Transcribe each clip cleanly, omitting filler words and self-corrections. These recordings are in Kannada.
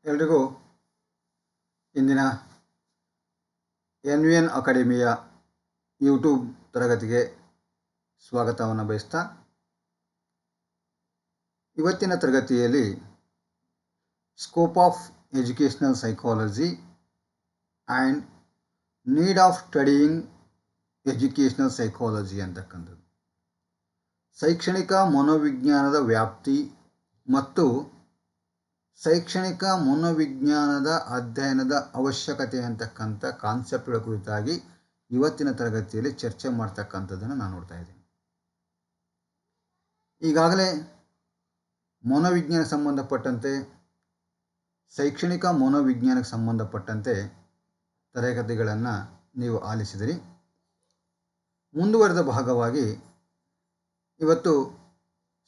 ಎಲ್ರಿಗೂ ಇಂದಿನ NVN ಅಕಾಡೆಮಿಯ ಯೂಟ್ಯೂಬ್ ತರಗತಿಗೆ ಸ್ವಾಗತವನ್ನು ಬಯಸ್ತಾ, ಇವತ್ತಿನ ತರಗತಿಯಲ್ಲಿ scope of educational psychology and need of studying educational psychology ಅಂತಕ್ಕಂಥದ್ದು, ಶೈಕ್ಷಣಿಕ ಮನೋವಿಜ್ಞಾನದ ವ್ಯಾಪ್ತಿ ಮತ್ತು ಶೈಕ್ಷಣಿಕ ಮನೋವಿಜ್ಞಾನದ ಅಧ್ಯಯನದ ಅವಶ್ಯಕತೆ ಅಂತಕ್ಕಂಥ ಕಾನ್ಸೆಪ್ಟ್ಗಳ ಕುರಿತಾಗಿ ಇವತ್ತಿನ ತರಗತಿಯಲ್ಲಿ ಚರ್ಚೆ ಮಾಡ್ತಕ್ಕಂಥದ್ದನ್ನು ನಾನು ನೋಡ್ತಾ ಇದ್ದೀನಿ. ಈಗಾಗಲೇ ಮನೋವಿಜ್ಞಾನಕ್ಕೆ ಸಂಬಂಧಪಟ್ಟಂತೆ, ಶೈಕ್ಷಣಿಕ ಮನೋವಿಜ್ಞಾನಕ್ಕೆ ಸಂಬಂಧಪಟ್ಟಂತೆ ತರಗತಿಗಳನ್ನು ನೀವು ಆಲಿಸಿದಿರಿ. ಮುಂದುವರೆದ ಭಾಗವಾಗಿ ಇವತ್ತು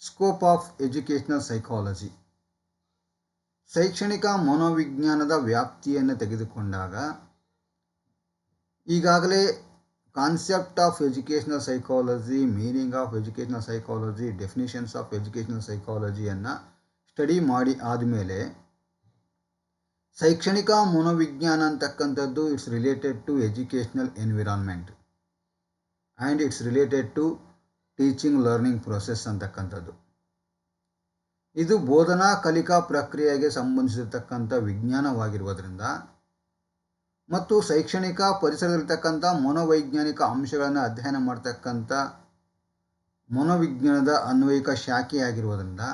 ಸ್ಕೋಪ್ ಆಫ್ ಎಜುಕೇಷನಲ್ ಸೈಕಾಲಜಿ, ಶೈಕ್ಷಣಿಕ ಮನೋವಿಜ್ಞಾನದ ವ್ಯಾಪ್ತಿಯನ್ನು ತೆಗೆದುಕೊಂಡಾಗ ಈಗಾಗಲೇ concept of educational psychology, meaning of educational psychology, definitions of educational ಸೈಕಾಲಜಿಯನ್ನು ಸ್ಟಡಿ ಮಾಡಿ ಆದಮೇಲೆ ಶೈಕ್ಷಣಿಕ ಮನೋವಿಜ್ಞಾನ ಅಂತಕ್ಕಂಥದ್ದು it's related to educational environment and it's related to teaching learning process ಅಂತಕ್ಕಂಥದ್ದು. ಇದು ಬೋಧನಾ ಕಲಿಕಾ ಪ್ರಕ್ರಿಯೆಗೆ ಸಂಬಂಧಿಸಿರ್ತಕ್ಕಂಥ ವಿಜ್ಞಾನವಾಗಿರುವುದರಿಂದ ಮತ್ತು ಶೈಕ್ಷಣಿಕ ಪರಿಸರದಲ್ಲಿರ್ತಕ್ಕಂಥ ಮನೋವೈಜ್ಞಾನಿಕ ಅಂಶಗಳನ್ನು ಅಧ್ಯಯನ ಮಾಡ್ತಕ್ಕಂಥ ಮನೋವಿಜ್ಞಾನದ ಅನ್ವಯಿಕ ಶಾಖೆಯಾಗಿರುವುದರಿಂದ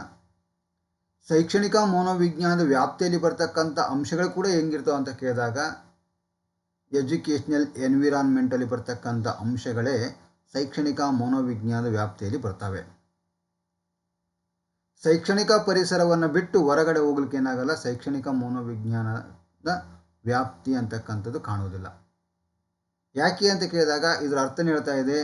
ಶೈಕ್ಷಣಿಕ ಮನೋವಿಜ್ಞಾನದ ವ್ಯಾಪ್ತಿಯಲ್ಲಿ ಬರ್ತಕ್ಕಂಥ ಅಂಶಗಳು ಕೂಡ ಹೆಂಗಿರ್ತಾವೆ ಅಂತ ಕೇಳಿದಾಗ ಎಜುಕೇಷನಲ್ ಎನ್ವಿರಾನ್ಮೆಂಟಲ್ಲಿ ಬರ್ತಕ್ಕಂಥ ಅಂಶಗಳೇ ಶೈಕ್ಷಣಿಕ ಮನೋವಿಜ್ಞಾನದ ವ್ಯಾಪ್ತಿಯಲ್ಲಿ ಬರ್ತವೆ. ಶೈಕ್ಷಣಿಕ ಪರಿಸರವನ್ನು ಬಿಟ್ಟು ಹೊರಗಡೆ ಹೋಗ್ಲಿಕ್ಕೆ ಏನಾಗಲ್ಲ, ಶೈಕ್ಷಣಿಕ ಮನೋವಿಜ್ಞಾನದ ವ್ಯಾಪ್ತಿ ಅಂತಕ್ಕಂಥದ್ದು ಕಾಣುವುದಿಲ್ಲ. ಯಾಕೆ ಅಂತ ಕೇಳಿದಾಗ ಇದರ ಅರ್ಥನೇ ಹೇಳ್ತಾ ಇದೆ,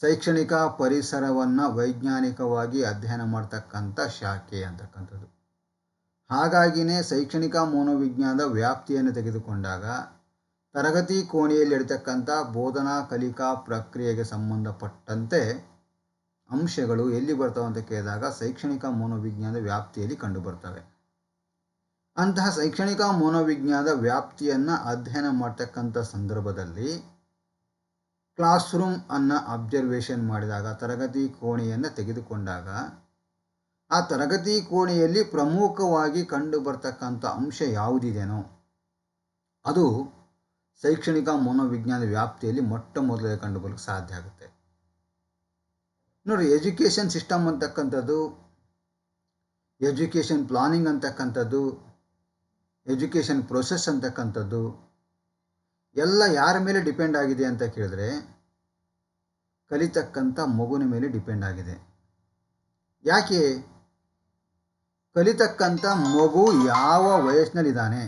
ಶೈಕ್ಷಣಿಕ ಪರಿಸರವನ್ನು ವೈಜ್ಞಾನಿಕವಾಗಿ ಅಧ್ಯಯನ ಮಾಡ್ತಕ್ಕಂಥ ಶಾಖೆ ಅಂತಕ್ಕಂಥದ್ದು. ಹಾಗಾಗಿಯೇ ಶೈಕ್ಷಣಿಕ ಮನೋವಿಜ್ಞಾನದ ವ್ಯಾಪ್ತಿಯನ್ನು ತೆಗೆದುಕೊಂಡಾಗ ತರಗತಿ ಕೋಣೆಯಲ್ಲಿ ಇರತಕ್ಕಂಥ ಬೋಧನಾ ಕಲಿಕಾ ಪ್ರಕ್ರಿಯೆಗೆ ಸಂಬಂಧಪಟ್ಟಂತೆ ಅಂಶಗಳು ಎಲ್ಲಿ ಬರ್ತವೆ ಅಂತ ಕೇಳಿದಾಗ ಶೈಕ್ಷಣಿಕ ಮನೋವಿಜ್ಞಾನದ ವ್ಯಾಪ್ತಿಯಲ್ಲಿ ಕಂಡುಬರ್ತವೆ. ಅಂತಹ ಶೈಕ್ಷಣಿಕ ಮನೋವಿಜ್ಞಾನದ ವ್ಯಾಪ್ತಿಯನ್ನು ಅಧ್ಯಯನ ಮಾಡ್ತಕ್ಕಂಥ ಸಂದರ್ಭದಲ್ಲಿ ಕ್ಲಾಸ್ ರೂಮ್ ಅನ್ನು ಅಬ್ಸರ್ವೇಷನ್ ಮಾಡಿದಾಗ, ತರಗತಿ ಕೋಣೆಯನ್ನು ತೆಗೆದುಕೊಂಡಾಗ ಆ ತರಗತಿ ಕೋಣೆಯಲ್ಲಿ ಪ್ರಮುಖವಾಗಿ ಕಂಡು ಬರ್ತಕ್ಕಂಥ ಅಂಶ ಯಾವುದಿದೆಯೋ ಅದು ಶೈಕ್ಷಣಿಕ ಮನೋವಿಜ್ಞಾನದ ವ್ಯಾಪ್ತಿಯಲ್ಲಿ ಮೊಟ್ಟ ಮೊದಲೇ ಕಂಡುಬರಲಿಕ್ಕೆ ಸಾಧ್ಯ ಆಗುತ್ತೆ. ನೋಡಿ, ಎಜುಕೇಷನ್ ಸಿಸ್ಟಮ್ ಅಂತಕ್ಕಂಥದ್ದು, ಎಜುಕೇಷನ್ ಪ್ಲಾನಿಂಗ್ ಅಂತಕ್ಕಂಥದ್ದು, ಎಜುಕೇಷನ್ ಪ್ರೊಸೆಸ್ ಅಂತಕ್ಕಂಥದ್ದು ಎಲ್ಲ ಯಾರ ಮೇಲೆ ಡಿಪೆಂಡ್ ಆಗಿದೆ ಅಂತ ಕೇಳಿದ್ರೆ ಕಲಿತಕ್ಕಂಥ ಮಗುವಿನ ಮೇಲೆ ಡಿಪೆಂಡ್ ಆಗಿದೆ. ಯಾಕೆ? ಕಲಿತಕ್ಕಂಥ ಮಗು ಯಾವ ವಯಸ್ಸಿನಲ್ಲಿದ್ದಾನೆ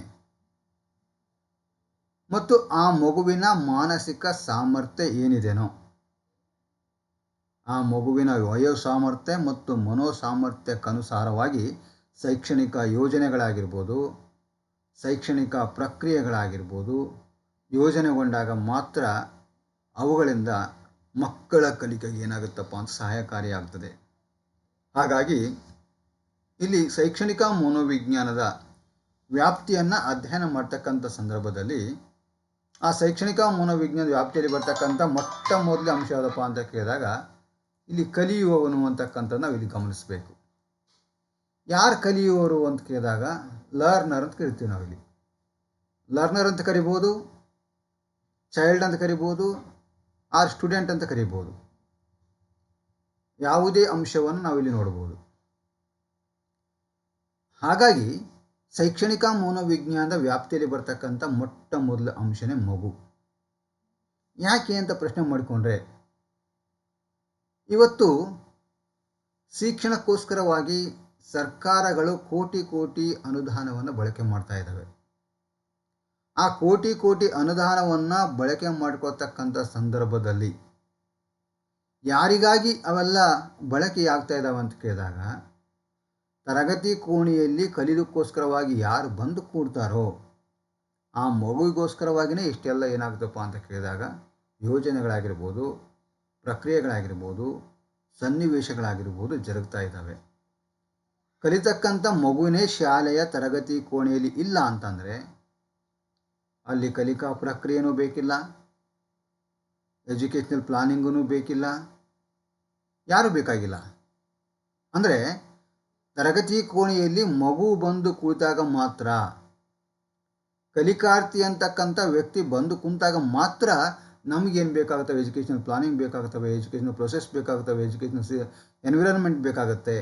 ಮತ್ತು ಆ ಮಗುವಿನ ಮಾನಸಿಕ ಸಾಮರ್ಥ್ಯ ಏನಿದೆನೋ, ಆ ಮಗುವಿನ ವಯೋಸಾಮರ್ಥ್ಯ ಮತ್ತು ಮನೋಸಾಮರ್ಥ್ಯಕ್ಕನುಸಾರವಾಗಿ ಶೈಕ್ಷಣಿಕ ಯೋಜನೆಗಳಾಗಿರ್ಬೋದು, ಶೈಕ್ಷಣಿಕ ಪ್ರಕ್ರಿಯೆಗಳಾಗಿರ್ಬೋದು ಯೋಜನೆಗೊಂಡಾಗ ಮಾತ್ರ ಅವುಗಳಿಂದ ಮಕ್ಕಳ ಕಲಿಕೆಗೆ ಏನಾಗುತ್ತಪ್ಪ ಅಂತ ಸಹಾಯಕಾರಿಯಾಗ್ತದೆ. ಹಾಗಾಗಿ ಇಲ್ಲಿ ಶೈಕ್ಷಣಿಕ ಮನೋವಿಜ್ಞಾನದ ವ್ಯಾಪ್ತಿಯನ್ನು ಅಧ್ಯಯನ ಮಾಡ್ತಕ್ಕಂಥ ಸಂದರ್ಭದಲ್ಲಿ ಆ ಶೈಕ್ಷಣಿಕ ಮನೋವಿಜ್ಞಾನದ ವ್ಯಾಪ್ತಿಯಲ್ಲಿ ಬರ್ತಕ್ಕಂಥ ಮೊಟ್ಟ ಮೊದಲ ಅಂಶ ಯಾವುದಪ್ಪ ಅಂತ ಕೇಳಿದಾಗ ಇಲ್ಲಿ ಕಲಿಯುವವನು ಅಂತಕ್ಕಂಥದ್ದು ನಾವು ಇಲ್ಲಿ ಗಮನಿಸಬೇಕು. ಯಾರು ಕಲಿಯುವವರು ಅಂತ ಕೇಳಿದಾಗ ಲರ್ನರ್ ಅಂತ ಕರಿತೀವಿ. ನಾವಿಲ್ಲಿ ಲರ್ನರ್ ಅಂತ ಕರಿಬೋದು, ಚೈಲ್ಡ್ ಅಂತ ಕರಿಬೋದು, ಆರ್ ಸ್ಟೂಡೆಂಟ್ ಅಂತ ಕರಿಬೋದು. ಯಾವುದೇ ಅಂಶವನ್ನು ನಾವಿಲ್ಲಿ ನೋಡ್ಬೋದು. ಹಾಗಾಗಿ ಶೈಕ್ಷಣಿಕ ಮನೋವಿಜ್ಞಾನದ ವ್ಯಾಪ್ತಿಯಲ್ಲಿ ಬರ್ತಕ್ಕಂಥ ಮೊಟ್ಟ ಮೊದಲ ಅಂಶನೇ ಮಗು. ಯಾಕೆ ಅಂತ ಪ್ರಶ್ನೆ ಮಾಡಿಕೊಂಡ್ರೆ, ಇವತ್ತು ಶಿಕ್ಷಣಕ್ಕೋಸ್ಕರವಾಗಿ ಸರ್ಕಾರಗಳು ಕೋಟಿ ಕೋಟಿ ಅನುದಾನವನ್ನು ಬಳಕೆ ಮಾಡ್ತಾ ಇದ್ದಾವೆ. ಆ ಕೋಟಿ ಕೋಟಿ ಅನುದಾನವನ್ನು ಬಳಕೆ ಮಾಡ್ಕೊಳ್ತಕ್ಕಂಥ ಸಂದರ್ಭದಲ್ಲಿ ಯಾರಿಗಾಗಿ ಅವೆಲ್ಲ ಬಳಕೆಯಾಗ್ತಾ ಇದ್ದಾವೆ ಅಂತ ಕೇಳಿದಾಗ ತರಗತಿ ಕೋಣೆಯಲ್ಲಿ ಕಲಿಯೋದಕ್ಕೋಸ್ಕರವಾಗಿ ಯಾರು ಬಂದು ಕೂಡ್ತಾರೋ ಆ ಮಗುವಿಗೋಸ್ಕರವಾಗಿಯೇ ಇಷ್ಟೆಲ್ಲ ಏನಾಗುತ್ತಪ್ಪ ಅಂತ ಕೇಳಿದಾಗ ಯೋಜನೆಗಳಾಗಿರ್ಬೋದು, ಪ್ರಕ್ರಿಯೆಗಳಾಗಿರ್ಬೋದು, ಸನ್ನಿವೇಶಗಳಾಗಿರ್ಬೋದು ಜರುಗ್ತಾ ಇದ್ದಾವೆ. ಕಲಿತಕ್ಕಂಥ ಮಗುವಿನೇ ಶಾಲೆಯ ತರಗತಿ ಕೋಣೆಯಲ್ಲಿ ಇಲ್ಲ ಅಂತಂದರೆ ಅಲ್ಲಿ ಕಲಿಕಾ ಪ್ರಕ್ರಿಯೆನೂ ಬೇಕಿಲ್ಲ, ಎಜುಕೇಷನಲ್ ಪ್ಲಾನಿಂಗೂ ಬೇಕಿಲ್ಲ, ಯಾರೂ ಬೇಕಾಗಿಲ್ಲ. ಅಂದರೆ ತರಗತಿ ಕೋಣೆಯಲ್ಲಿ ಮಗು ಬಂದು ಕುಳಿತಾಗ ಮಾತ್ರ, ಕಲಿಕಾರ್ಥಿ ಅಂತಕ್ಕಂಥ ವ್ಯಕ್ತಿ ಬಂದು ಕುಂತಾಗ ಮಾತ್ರ ನಮಗೇನು ಬೇಕಾಗುತ್ತವೆ, ಎಜುಕೇಷನಲ್ ಪ್ಲಾನಿಂಗ್ ಬೇಕಾಗುತ್ತವೆ, ಎಜುಕೇಷನಲ್ ಪ್ರೊಸೆಸ್ ಬೇಕಾಗುತ್ತವೆ, ಎಜುಕೇಷನಲ್ ಎನ್ವಿರಾನ್ಮೆಂಟ್ ಬೇಕಾಗುತ್ತೆ,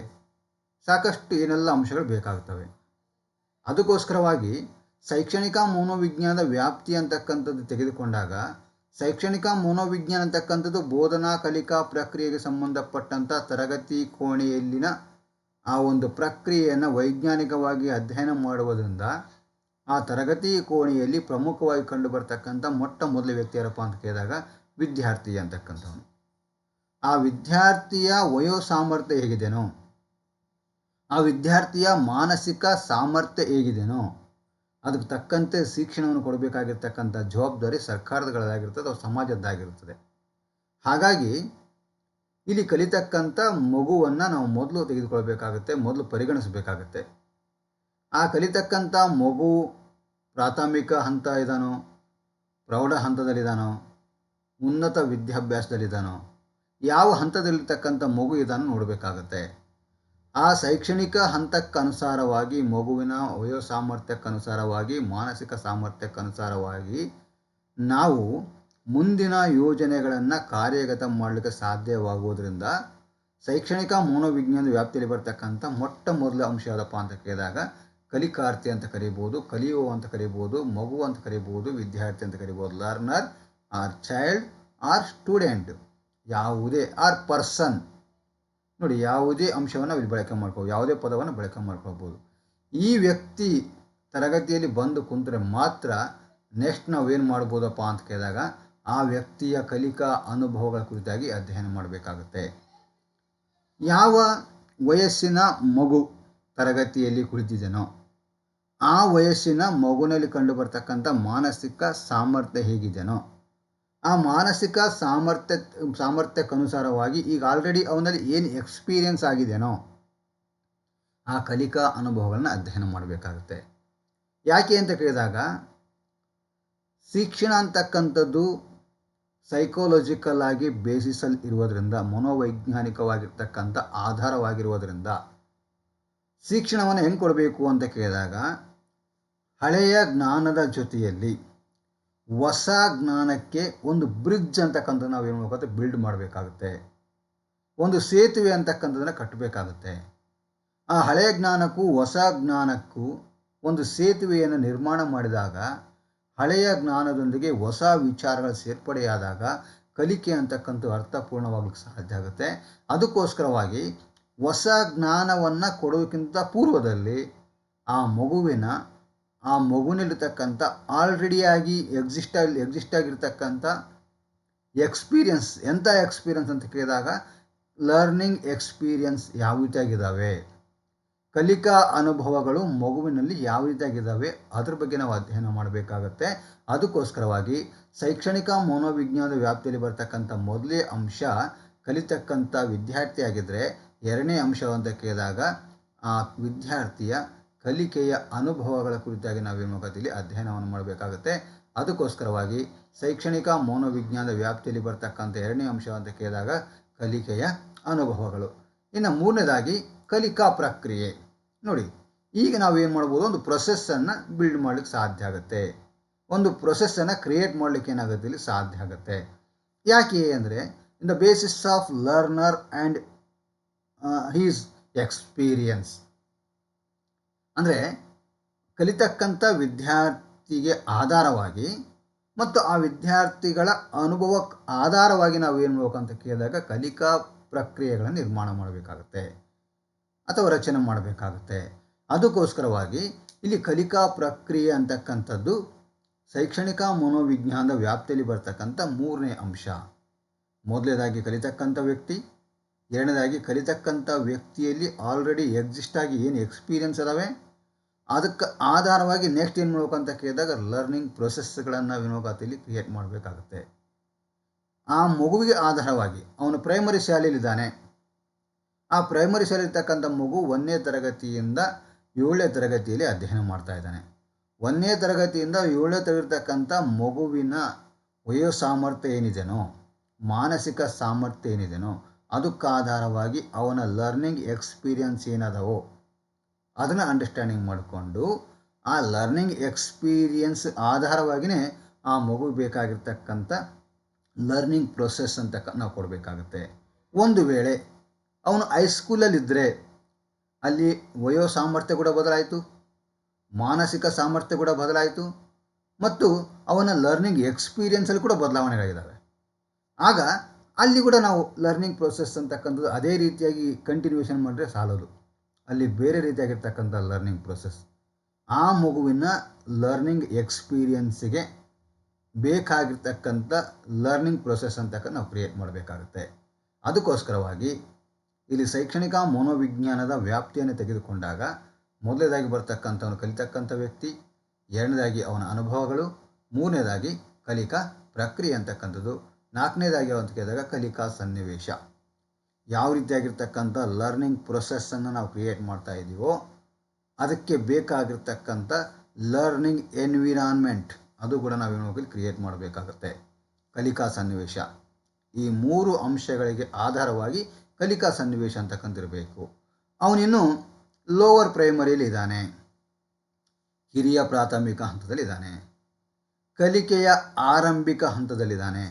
ಸಾಕಷ್ಟು ಏನೆಲ್ಲ ಅಂಶಗಳು ಬೇಕಾಗುತ್ತವೆ. ಅದಕ್ಕೋಸ್ಕರವಾಗಿ ಶೈಕ್ಷಣಿಕ ಮನೋವಿಜ್ಞಾನದ ವ್ಯಾಪ್ತಿ ಅಂತಕ್ಕಂಥದ್ದು ತೆಗೆದುಕೊಂಡಾಗ, ಶೈಕ್ಷಣಿಕ ಮನೋವಿಜ್ಞಾನ ಅಂತಕ್ಕಂಥದ್ದು ಬೋಧನಾ ಕಲಿಕಾ ಪ್ರಕ್ರಿಯೆಗೆ ಸಂಬಂಧಪಟ್ಟಂಥ ತರಗತಿ ಕೋಣೆಯಲ್ಲಿನ ಆ ಒಂದು ಪ್ರಕ್ರಿಯೆಯನ್ನು ವೈಜ್ಞಾನಿಕವಾಗಿ ಅಧ್ಯಯನ ಮಾಡುವುದರಿಂದ ಆ ತರಗತಿ ಕೋಣೆಯಲ್ಲಿ ಪ್ರಮುಖವಾಗಿ ಕಂಡುಬರ್ತಕ್ಕಂಥ ಮೊಟ್ಟ ಮೊದಲ ವ್ಯಕ್ತಿ ಯಾರಪ್ಪ ಅಂತ ಕೇಳಿದಾಗ ವಿದ್ಯಾರ್ಥಿ ಅಂತಕ್ಕಂಥವನು. ಆ ವಿದ್ಯಾರ್ಥಿಯ ವಯೋ ಸಾಮರ್ಥ್ಯ ಹೇಗಿದೆನೋ, ಆ ವಿದ್ಯಾರ್ಥಿಯ ಮಾನಸಿಕ ಸಾಮರ್ಥ್ಯ ಹೇಗಿದೆನೋ ಅದಕ್ಕೆ ತಕ್ಕಂತೆ ಶಿಕ್ಷಣವನ್ನು ಕೊಡಬೇಕಾಗಿರ್ತಕ್ಕಂಥ ಜವಾಬ್ದಾರಿ ಸರ್ಕಾರಗಳದ್ದಾಗಿರ್ತದೆ, ಅದು ಸಮಾಜದ್ದಾಗಿರುತ್ತದೆ. ಹಾಗಾಗಿ ಇಲ್ಲಿ ಕಲಿತಕ್ಕಂಥ ಮಗುವನ್ನು ನಾವು ಮೊದಲು ತೆಗೆದುಕೊಳ್ಬೇಕಾಗುತ್ತೆ, ಮೊದಲು ಪರಿಗಣಿಸಬೇಕಾಗತ್ತೆ. ಆ ಕಲಿತಕ್ಕಂಥ ಮಗು ಪ್ರಾಥಮಿಕ ಹಂತ ಇದ್ದಾನೋ, ಪ್ರೌಢ ಹಂತದಲ್ಲಿದ್ದಾನೋ, ಉನ್ನತ ವಿದ್ಯಾಭ್ಯಾಸದಲ್ಲಿದ್ದಾನೋ, ಯಾವ ಹಂತದಲ್ಲಿರ್ತಕ್ಕಂಥ ಮಗು ಇದನ್ನು ನೋಡಬೇಕಾಗತ್ತೆ. ಆ ಶೈಕ್ಷಣಿಕ ಹಂತಕ್ಕನುಸಾರವಾಗಿ, ಮಗುವಿನ ವಯೋ ಸಾಮರ್ಥ್ಯಕ್ಕನುಸಾರವಾಗಿ, ಮಾನಸಿಕ ಸಾಮರ್ಥ್ಯಕ್ಕನುಸಾರವಾಗಿ ನಾವು ಮುಂದಿನ ಯೋಜನೆಗಳನ್ನು ಕಾರ್ಯಗತ ಮಾಡಲಿಕ್ಕೆ ಸಾಧ್ಯವಾಗುವುದರಿಂದ ಶೈಕ್ಷಣಿಕ ಮನೋವಿಜ್ಞಾನದ ವ್ಯಾಪ್ತಿಯಲ್ಲಿ ಬರ್ತಕ್ಕಂಥ ಮೊಟ್ಟ ಮೊದಲ ಅಂಶ ಯಾವುದಪ್ಪ ಅಂತ ಕೇಳಿದಾಗ ಕಲಿಕಾರ್ಥಿ ಅಂತ ಕರಿಬೋದು, ಕಲಿಯುವ ಅಂತ ಕರಿಬೋದು, ಮಗು ಅಂತ ಕರಿಬೋದು, ವಿದ್ಯಾರ್ಥಿ ಅಂತ ಕರಿಬೋದು. Learner or child or student, ಯಾವುದೇ ಆರ್ ಪರ್ಸನ್, ನೋಡಿ ಯಾವುದೇ ಅಂಶವನ್ನು ಇಲ್ಲಿ ಬಳಕೆ ಮಾಡ್ಕೋಬೋದು, ಯಾವುದೇ ಪದವನ್ನು ಬಳಕೆ ಮಾಡ್ಕೊಳ್ಬೋದು. ಈ ವ್ಯಕ್ತಿ ತರಗತಿಯಲ್ಲಿ ಬಂದು ಕುಂತರೆ ಮಾತ್ರ ನೆಕ್ಸ್ಟ್ ನಾವೇನು ಮಾಡ್ಬೋದಪ್ಪ ಅಂತ ಕೇಳಿದಾಗ ಆ ವ್ಯಕ್ತಿಯ ಕಲಿಕಾ ಅನುಭವಗಳ ಕುರಿತಾಗಿ ಅಧ್ಯಯನ ಮಾಡಬೇಕಾಗುತ್ತೆ. ಯಾವ ವಯಸ್ಸಿನ ಮಗು ತರಗತಿಯಲ್ಲಿ ಕುಳಿತಿದೆನೋ ಆ ವಯಸ್ಸಿನ ಮಗುವಿನಲ್ಲಿ ಕಂಡು ಬರ್ತಕ್ಕಂಥ ಮಾನಸಿಕ ಸಾಮರ್ಥ್ಯ ಹೇಗಿದೆನೋ ಆ ಮಾನಸಿಕ ಸಾಮರ್ಥ್ಯಕ್ಕನುಸಾರವಾಗಿ ಈಗ ಆಲ್ರೆಡಿ ಅವನಲ್ಲಿ ಏನು ಎಕ್ಸ್ಪೀರಿಯನ್ಸ್ ಆಗಿದೆನೋ ಆ ಕಲಿಕಾ ಅನುಭವಗಳನ್ನ ಅಧ್ಯಯನ ಮಾಡಬೇಕಾಗುತ್ತೆ. ಯಾಕೆ ಅಂತ ಕೇಳಿದಾಗ ಶಿಕ್ಷಣ ಅಂತಕ್ಕಂಥದ್ದು ಸೈಕಾಲಜಿಕಲ್ ಆಗಿ ಬೇಸಿಸಲ್ಲಿ ಇರುವುದರಿಂದ, ಮನೋವೈಜ್ಞಾನಿಕವಾಗಿರ್ತಕ್ಕಂಥ ಆಧಾರವಾಗಿರುವುದರಿಂದ ಶಿಕ್ಷಣವನ್ನು ಹೆಂಗೆ ಕೊಡಬೇಕು ಅಂತ ಕೇಳಿದಾಗ ಹಳೆಯ ಜ್ಞಾನದ ಜೊತೆಯಲ್ಲಿ ಹೊಸ ಜ್ಞಾನಕ್ಕೆ ಒಂದು ಬ್ರಿಡ್ಜ್ ಅಂತಕ್ಕಂಥದ್ದು ನಾವು ಏನು ಮಾಡಬೇಕಾಗುತ್ತೆ, ಬಿಲ್ಡ್ ಮಾಡಬೇಕಾಗುತ್ತೆ. ಒಂದು ಸೇತುವೆ ಅಂತಕ್ಕಂಥದ್ದನ್ನು ಕಟ್ಟಬೇಕಾಗುತ್ತೆ. ಆ ಹಳೆಯ ಜ್ಞಾನಕ್ಕೂ ಹೊಸ ಜ್ಞಾನಕ್ಕೂ ಒಂದು ಸೇತುವೆಯನ್ನು ನಿರ್ಮಾಣ ಮಾಡಿದಾಗ ಹಳೆಯ ಜ್ಞಾನದೊಂದಿಗೆ ಹೊಸ ವಿಚಾರಗಳ ಸೇರ್ಪಡೆಯಾದಾಗ ಕಲಿಕೆ ಅಂತಕ್ಕಂಥ ಅರ್ಥಪೂರ್ಣವಾಗಲಿಕ್ಕೆ ಸಾಧ್ಯ ಆಗುತ್ತೆ. ಅದಕ್ಕೋಸ್ಕರವಾಗಿ ಹೊಸ ಜ್ಞಾನವನ್ನು ಕೊಡೋಕ್ಕಿಂತ ಪೂರ್ವದಲ್ಲಿ ಆ ಮಗುವಿನಲ್ಲಿರ್ತಕ್ಕಂಥ ಆಲ್ರೆಡಿಯಾಗಿ ಎಕ್ಸಿಸ್ಟ್ ಆಗಿರ್ತಕ್ಕಂಥ ಎಕ್ಸ್ಪೀರಿಯನ್ಸ್, ಎಂಥ ಎಕ್ಸ್ಪೀರಿಯನ್ಸ್ ಅಂತ ಕೇಳಿದಾಗ ಲರ್ನಿಂಗ್ ಎಕ್ಸ್ಪೀರಿಯನ್ಸ್ ಯಾವ ರೀತಿಯಾಗಿದ್ದಾವೆ, ಕಲಿಕಾ ಅನುಭವಗಳು ಮಗುವಿನಲ್ಲಿ ಯಾವ ರೀತಿಯಾಗಿದ್ದಾವೆ ಅದ್ರ ಬಗ್ಗೆ ನಾವು ಅಧ್ಯಯನ ಮಾಡಬೇಕಾಗತ್ತೆ. ಅದಕ್ಕೋಸ್ಕರವಾಗಿ ಶೈಕ್ಷಣಿಕ ಮನೋವಿಜ್ಞಾನದ ವ್ಯಾಪ್ತಿಯಲ್ಲಿ ಬರ್ತಕ್ಕಂಥ ಮೊದಲೇ ಅಂಶ ಕಲಿತಕ್ಕಂಥ ವಿದ್ಯಾರ್ಥಿ ಆಗಿದ್ದರೆ, ಎರಡನೇ ಅಂಶ ಅಂತ ಕೇಳಿದಾಗ ಆ ವಿದ್ಯಾರ್ಥಿಯ ಕಲಿಕೆಯ ಅನುಭವಗಳ ಕುರಿತಾಗಿ ನಾವೇನು ಮಾಡಬೇಕಲ್ಲಿ ಅಧ್ಯಯನವನ್ನು ಮಾಡಬೇಕಾಗುತ್ತೆ. ಅದಕ್ಕೋಸ್ಕರವಾಗಿ ಶೈಕ್ಷಣಿಕ ಮನೋವಿಜ್ಞಾನದ ವ್ಯಾಪ್ತಿಯಲ್ಲಿ ಬರ್ತಕ್ಕಂಥ ಎರಡನೇ ಅಂಶ ಅಂತ ಕೇಳಿದಾಗ ಕಲಿಕೆಯ ಅನುಭವಗಳು. ಇನ್ನು ಮೂರನೇದಾಗಿ ಕಲಿಕಾ ಪ್ರಕ್ರಿಯೆ. ನೋಡಿ, ಈಗ ನಾವೇನು ಮಾಡ್ಬೋದು, ಒಂದು ಪ್ರೊಸೆಸ್ಸನ್ನು ಬಿಲ್ಡ್ ಮಾಡಲಿಕ್ಕೆ ಸಾಧ್ಯ ಆಗುತ್ತೆ, ಒಂದು ಪ್ರೊಸೆಸ್ಸನ್ನು ಕ್ರಿಯೇಟ್ ಮಾಡಲಿಕ್ಕೆ ಏನಾಗುತ್ತೆ ಇಲ್ಲಿ ಸಾಧ್ಯ ಆಗುತ್ತೆ. ಯಾಕೆ ಅಂದರೆ in the basis of learner and his experience. ಅಂದರೆ ಕಲಿತಕ್ಕಂಥ ವಿದ್ಯಾರ್ಥಿಗೆ ಆಧಾರವಾಗಿ ಮತ್ತು ಆ ವಿದ್ಯಾರ್ಥಿಗಳ ಅನುಭವಕ್ಕೆ ಆಧಾರವಾಗಿ ನಾವು ಏನು ಮಾಡಬೇಕಂತ ಕೇಳಿದಾಗ ಕಲಿಕಾ ಪ್ರಕ್ರಿಯೆಗಳನ್ನು ನಿರ್ಮಾಣ ಮಾಡಬೇಕಾಗುತ್ತೆ ಅಥವಾ ರಚನೆ ಮಾಡಬೇಕಾಗುತ್ತೆ. ಅದಕ್ಕೋಸ್ಕರವಾಗಿ ಇಲ್ಲಿ ಕಲಿಕಾ ಪ್ರಕ್ರಿಯೆ ಅಂತಕ್ಕಂಥದ್ದು ಶೈಕ್ಷಣಿಕ ಮನೋವಿಜ್ಞಾನದ ವ್ಯಾಪ್ತಿಯಲ್ಲಿ ಬರ್ತಕ್ಕಂಥ ಮೂರನೇ ಅಂಶ. ಮೊದಲನೇದಾಗಿ ಕಲಿತಕ್ಕಂಥ ವ್ಯಕ್ತಿ, ಎರಡನೇದಾಗಿ ಕಲಿತಕ್ಕಂಥ ವ್ಯಕ್ತಿಯಲ್ಲಿ ಆಲ್ರೆಡಿ ಎಕ್ಸಿಸ್ಟ್ ಆಗಿ ಏನು ಎಕ್ಸ್ಪೀರಿಯನ್ಸ್ ಅದಾವೆ ಅದಕ್ಕೆ ಆಧಾರವಾಗಿ ನೆಕ್ಸ್ಟ್ ಏನು ಮಾಡ್ಬೇಕಂತ ಕೇಳಿದಾಗ ಲರ್ನಿಂಗ್ ಪ್ರೊಸೆಸ್ಗಳನ್ನು ವಿನೋಗಾತಿಯಲ್ಲಿ ಕ್ರಿಯೇಟ್ ಮಾಡಬೇಕಾಗುತ್ತೆ. ಆ ಮಗುವಿಗೆ ಆಧಾರವಾಗಿ ಅವನು ಪ್ರೈಮರಿ ಶಾಲೆಯಲ್ಲಿದ್ದಾನೆ, ಆ ಪ್ರೈಮರಿ ಶಾಲೆಯಲ್ಲಿರ್ತಕ್ಕಂಥ ಮಗು 1ನೇ ತರಗತಿಯಿಂದ 7ನೇ ತರಗತಿಯಲ್ಲಿ ಅಧ್ಯಯನ ಮಾಡ್ತಾ ಇದ್ದಾನೆ. 1ನೇ ತರಗತಿಯಿಂದ 7ನೇ ತರಗತಿರ್ತಕ್ಕಂಥ ಮಗುವಿನ ವಯೋ ಸಾಮರ್ಥ್ಯ ಏನಿದೆನೋ, ಮಾನಸಿಕ ಸಾಮರ್ಥ್ಯ ಏನಿದೆನೋ ಅದಕ್ಕಾಧಾರವಾಗಿ ಅವನ ಲರ್ನಿಂಗ್ ಎಕ್ಸ್ಪೀರಿಯನ್ಸ್ ಏನದವೋ ಅದನ್ನು ಅಂಡರ್ಸ್ಟ್ಯಾಂಡಿಂಗ್ ಮಾಡಿಕೊಂಡು ಆ ಲರ್ನಿಂಗ್ ಎಕ್ಸ್ಪೀರಿಯನ್ಸ್ ಆಧಾರವಾಗಿಯೇ ಆ ಮಗು ಬೇಕಾಗಿರ್ತಕ್ಕಂಥ ಲರ್ನಿಂಗ್ ಪ್ರೊಸೆಸ್ ಅಂತ ನಾವು ಕೊಡಬೇಕಾಗುತ್ತೆ. ಒಂದು ವೇಳೆ ಅವನು ಹೈಸ್ಕೂಲಲ್ಲಿದ್ದರೆ ಅಲ್ಲಿ ವಯೋ ಸಾಮರ್ಥ್ಯ ಕೂಡ ಬದಲಾಯಿತು, ಮಾನಸಿಕ ಸಾಮರ್ಥ್ಯ ಕೂಡ ಬದಲಾಯಿತು ಮತ್ತು ಅವನ ಲರ್ನಿಂಗ್ ಎಕ್ಸ್ಪೀರಿಯನ್ಸಲ್ಲಿ ಕೂಡ ಬದಲಾವಣೆಗಳಿದ್ದಾವೆ. ಆಗ ಅಲ್ಲಿ ಕೂಡ ನಾವು ಲರ್ನಿಂಗ್ ಪ್ರೊಸೆಸ್ ಅಂತಕ್ಕಂಥದ್ದು ಅದೇ ರೀತಿಯಾಗಿ ಕಂಟಿನ್ಯೂಷನ್ ಮಾಡಿದ್ರೆ ಸಾಲದು. ಅಲ್ಲಿ ಬೇರೆ ರೀತಿಯಾಗಿರ್ತಕ್ಕಂಥ ಲರ್ನಿಂಗ್ ಪ್ರೊಸೆಸ್ ಆ ಮಗುವಿನ ಲರ್ನಿಂಗ್ ಎಕ್ಸ್ಪೀರಿಯನ್ಸಿಗೆ ಬೇಕಾಗಿರ್ತಕ್ಕಂಥ ಲರ್ನಿಂಗ್ ಪ್ರೊಸೆಸ್ ಅಂತಕ್ಕಂಥ ನಾವು ಕ್ರಿಯೇಟ್ ಮಾಡಬೇಕಾಗುತ್ತೆ. ಅದಕ್ಕೋಸ್ಕರವಾಗಿ ಇಲ್ಲಿ ಶೈಕ್ಷಣಿಕ ಮನೋವಿಜ್ಞಾನದ ವ್ಯಾಪ್ತಿಯನ್ನು ತೆಗೆದುಕೊಂಡಾಗ ಮೊದಲನೇದಾಗಿ ಬರ್ತಕ್ಕಂಥವನು ಕಲಿತಕ್ಕಂಥ ವ್ಯಕ್ತಿ, ಎರಡನೇದಾಗಿ ಅವನ ಅನುಭವಗಳು, ಮೂರನೇದಾಗಿ ಕಲಿಕಾ ಪ್ರಕ್ರಿಯೆ ಅಂತಕ್ಕಂಥದ್ದು, ನಾಲ್ಕನೇದಾಗಿ ಅಂತ ಕೇಳಿದಾಗ ಕಲಿಕಾ ಸನ್ನಿವೇಶ. ಯಾವ ರೀತಿಯಾಗಿರ್ತಕ್ಕಂಥ ಲರ್ನಿಂಗ್ ಪ್ರೊಸೆಸ್ಸನ್ನು ನಾವು ಕ್ರಿಯೇಟ್ ಮಾಡ್ತಾ ಇದ್ದೀವೋ ಅದಕ್ಕೆ ಬೇಕಾಗಿರ್ತಕ್ಕಂಥ ಲರ್ನಿಂಗ್ ಎನ್ವಿರಾನ್ಮೆಂಟ್ ಅದು ಕೂಡ ನಾವು ಏನು ಕ್ರಿಯೇಟ್ ಮಾಡಬೇಕಾಗುತ್ತೆ. ಕಲಿಕಾ ಸನ್ನಿವೇಶ ಈ 3 ಅಂಶಗಳಿಗೆ ಆಧಾರವಾಗಿ ಕಲಿಕಾ ಸನ್ನಿವೇಶ ಅಂತಕ್ಕಂತಿರಬೇಕು. ಅವನಿನ್ನು ಲೋವರ್ ಪ್ರೈಮರಿಯಲ್ಲಿ ಇದ್ದಾನೆ, ಹಿರಿಯ ಪ್ರಾಥಮಿಕ ಹಂತದಲ್ಲಿದ್ದಾನೆ, ಕಲಿಕೆಯ ಆರಂಭಿಕ ಹಂತದಲ್ಲಿದ್ದಾನೆ.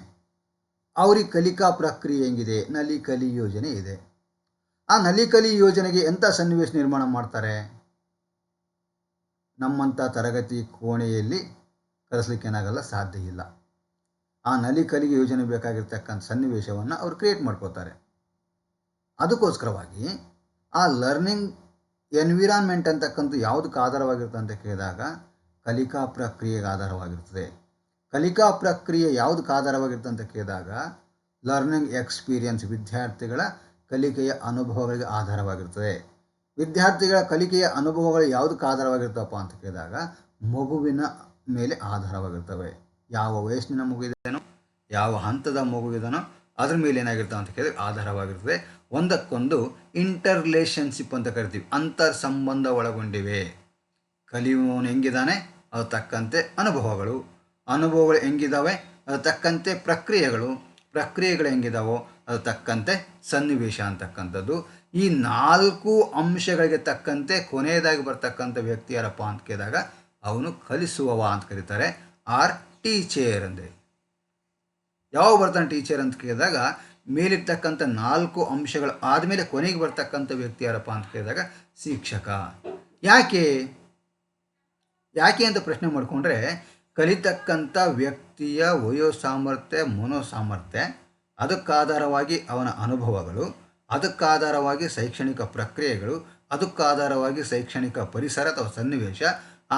ಅವ್ರಿಗೆ ಕಲಿಕಾ ಪ್ರಕ್ರಿಯೆ ಹೆಂಗಿದೆ, ನಲಿಕಲಿ ಯೋಜನೆ ಇದೆ. ಆ ನಲಿಕಲಿ ಯೋಜನೆಗೆ ಎಂಥ ಸನ್ನಿವೇಶ ನಿರ್ಮಾಣ ಮಾಡ್ತಾರೆ? ನಮ್ಮಂಥ ತರಗತಿ ಕೋಣೆಯಲ್ಲಿ ಕಲಿಸ್ಲಿಕ್ಕೆ ಏನಾಗಲ್ಲ, ಸಾಧ್ಯ ಇಲ್ಲ. ಆ ನಲಿಕಲಿಗೆ ಯೋಜನೆ ಬೇಕಾಗಿರ್ತಕ್ಕಂಥ ಸನ್ನಿವೇಶವನ್ನು ಅವರು ಕ್ರಿಯೇಟ್ ಮಾಡ್ಕೋತಾರೆ. ಅದಕ್ಕೋಸ್ಕರವಾಗಿ ಆ ಲರ್ನಿಂಗ್ ಎನ್ವಿರಾನ್ಮೆಂಟ್ ಅಂತಕ್ಕಂಥ ಯಾವುದಕ್ಕೆ ಆಧಾರವಾಗಿರುತ್ತೆ ಅಂತ ಕೇಳಿದಾಗ ಕಲಿಕಾ ಪ್ರಕ್ರಿಯೆಗೆ ಆಧಾರವಾಗಿರ್ತದೆ. ಕಲಿಕಾ ಪ್ರಕ್ರಿಯೆ ಯಾವುದಕ್ಕೆ ಆಧಾರವಾಗಿರುತ್ತೆ ಅಂತ ಕೇಳಿದಾಗ ಲರ್ನಿಂಗ್ ಎಕ್ಸ್ಪೀರಿಯನ್ಸ್ ವಿದ್ಯಾರ್ಥಿಗಳ ಕಲಿಕೆಯ ಅನುಭವಗಳಿಗೆ ಆಧಾರವಾಗಿರ್ತದೆ. ವಿದ್ಯಾರ್ಥಿಗಳ ಕಲಿಕೆಯ ಅನುಭವಗಳು ಯಾವುದಕ್ಕೆ ಆಧಾರವಾಗಿರ್ತಪ್ಪ ಅಂತ ಕೇಳಿದಾಗ ಮಗುವಿನ ಮೇಲೆ ಆಧಾರವಾಗಿರ್ತವೆ. ಯಾವ ವಯಸ್ಸಿನ ಮಗು ಇದೆನೋ, ಯಾವ ಹಂತದ ಮಗು ಇದೆನೋ ಅದ್ರ ಮೇಲೆ ಏನಾಗಿರ್ತವೆ ಅಂತ ಕೇಳಿದ್ರೆ ಆಧಾರವಾಗಿರ್ತದೆ. ಒಂದಕ್ಕೊಂದು ಇಂಟರ್ ರಿಲೇಷನ್ಶಿಪ್ ಅಂತ ಕರಿತೀವಿ, ಅಂತರ್ ಸಂಬಂಧ ಒಳಗೊಂಡಿವೆ. ಕಲಿಯುವವನು ಹೆಂಗಿದ್ದಾನೆ ಅದು ತಕ್ಕಂತೆ ಅನುಭವಗಳು, ಅನುಭವಗಳು ಹೆಂಗಿದ್ದಾವೆ ಅದು ತಕ್ಕಂತೆ ಪ್ರಕ್ರಿಯೆಗಳು ಹೆಂಗಿದಾವೋ ಅದು ತಕ್ಕಂತೆ ಸನ್ನಿವೇಶ ಅಂತಕ್ಕಂಥದ್ದು. ಈ 4 ಅಂಶಗಳಿಗೆ ತಕ್ಕಂತೆ ಕೊನೆಯದಾಗಿ ಬರ್ತಕ್ಕಂಥ ವ್ಯಕ್ತಿ ಯಾರಪ್ಪ ಅಂತ ಕೇಳಿದಾಗ ಅವನು ಕಲಿಸುವವ ಅಂತ ಕರೀತಾರೆ, ಆರ್ ಟೀಚರ್ ಅಂದರೆ. ಯಾವಾಗ ಬರ್ತಾನೆ ಟೀಚರ್ ಅಂತ ಕೇಳಿದಾಗ ಮೇಲಿರ್ತಕ್ಕಂಥ 4 ಅಂಶಗಳು ಆದಮೇಲೆ ಕೊನೆಗೆ ಬರ್ತಕ್ಕಂಥ ವ್ಯಕ್ತಿ ಯಾರಪ್ಪ ಅಂತ ಕೇಳಿದಾಗ ಶಿಕ್ಷಕ. ಯಾಕೆ ಅಂತ ಪ್ರಶ್ನೆ ಮಾಡಿಕೊಂಡ್ರೆ ಕಲಿತಕ್ಕಂಥ ವ್ಯಕ್ತಿಯ ವಯೋ ಸಾಮರ್ಥ್ಯ, ಮನೋಸಾಮರ್ಥ್ಯ, ಅದಕ್ಕಾಧಾರವಾಗಿ ಅವನ ಅನುಭವಗಳು, ಅದಕ್ಕಾಧಾರವಾಗಿ ಶೈಕ್ಷಣಿಕ ಪ್ರಕ್ರಿಯೆಗಳು, ಅದಕ್ಕಾಧಾರವಾಗಿ ಶೈಕ್ಷಣಿಕ ಪರಿಸರ ಅಥವಾ ಸನ್ನಿವೇಶ,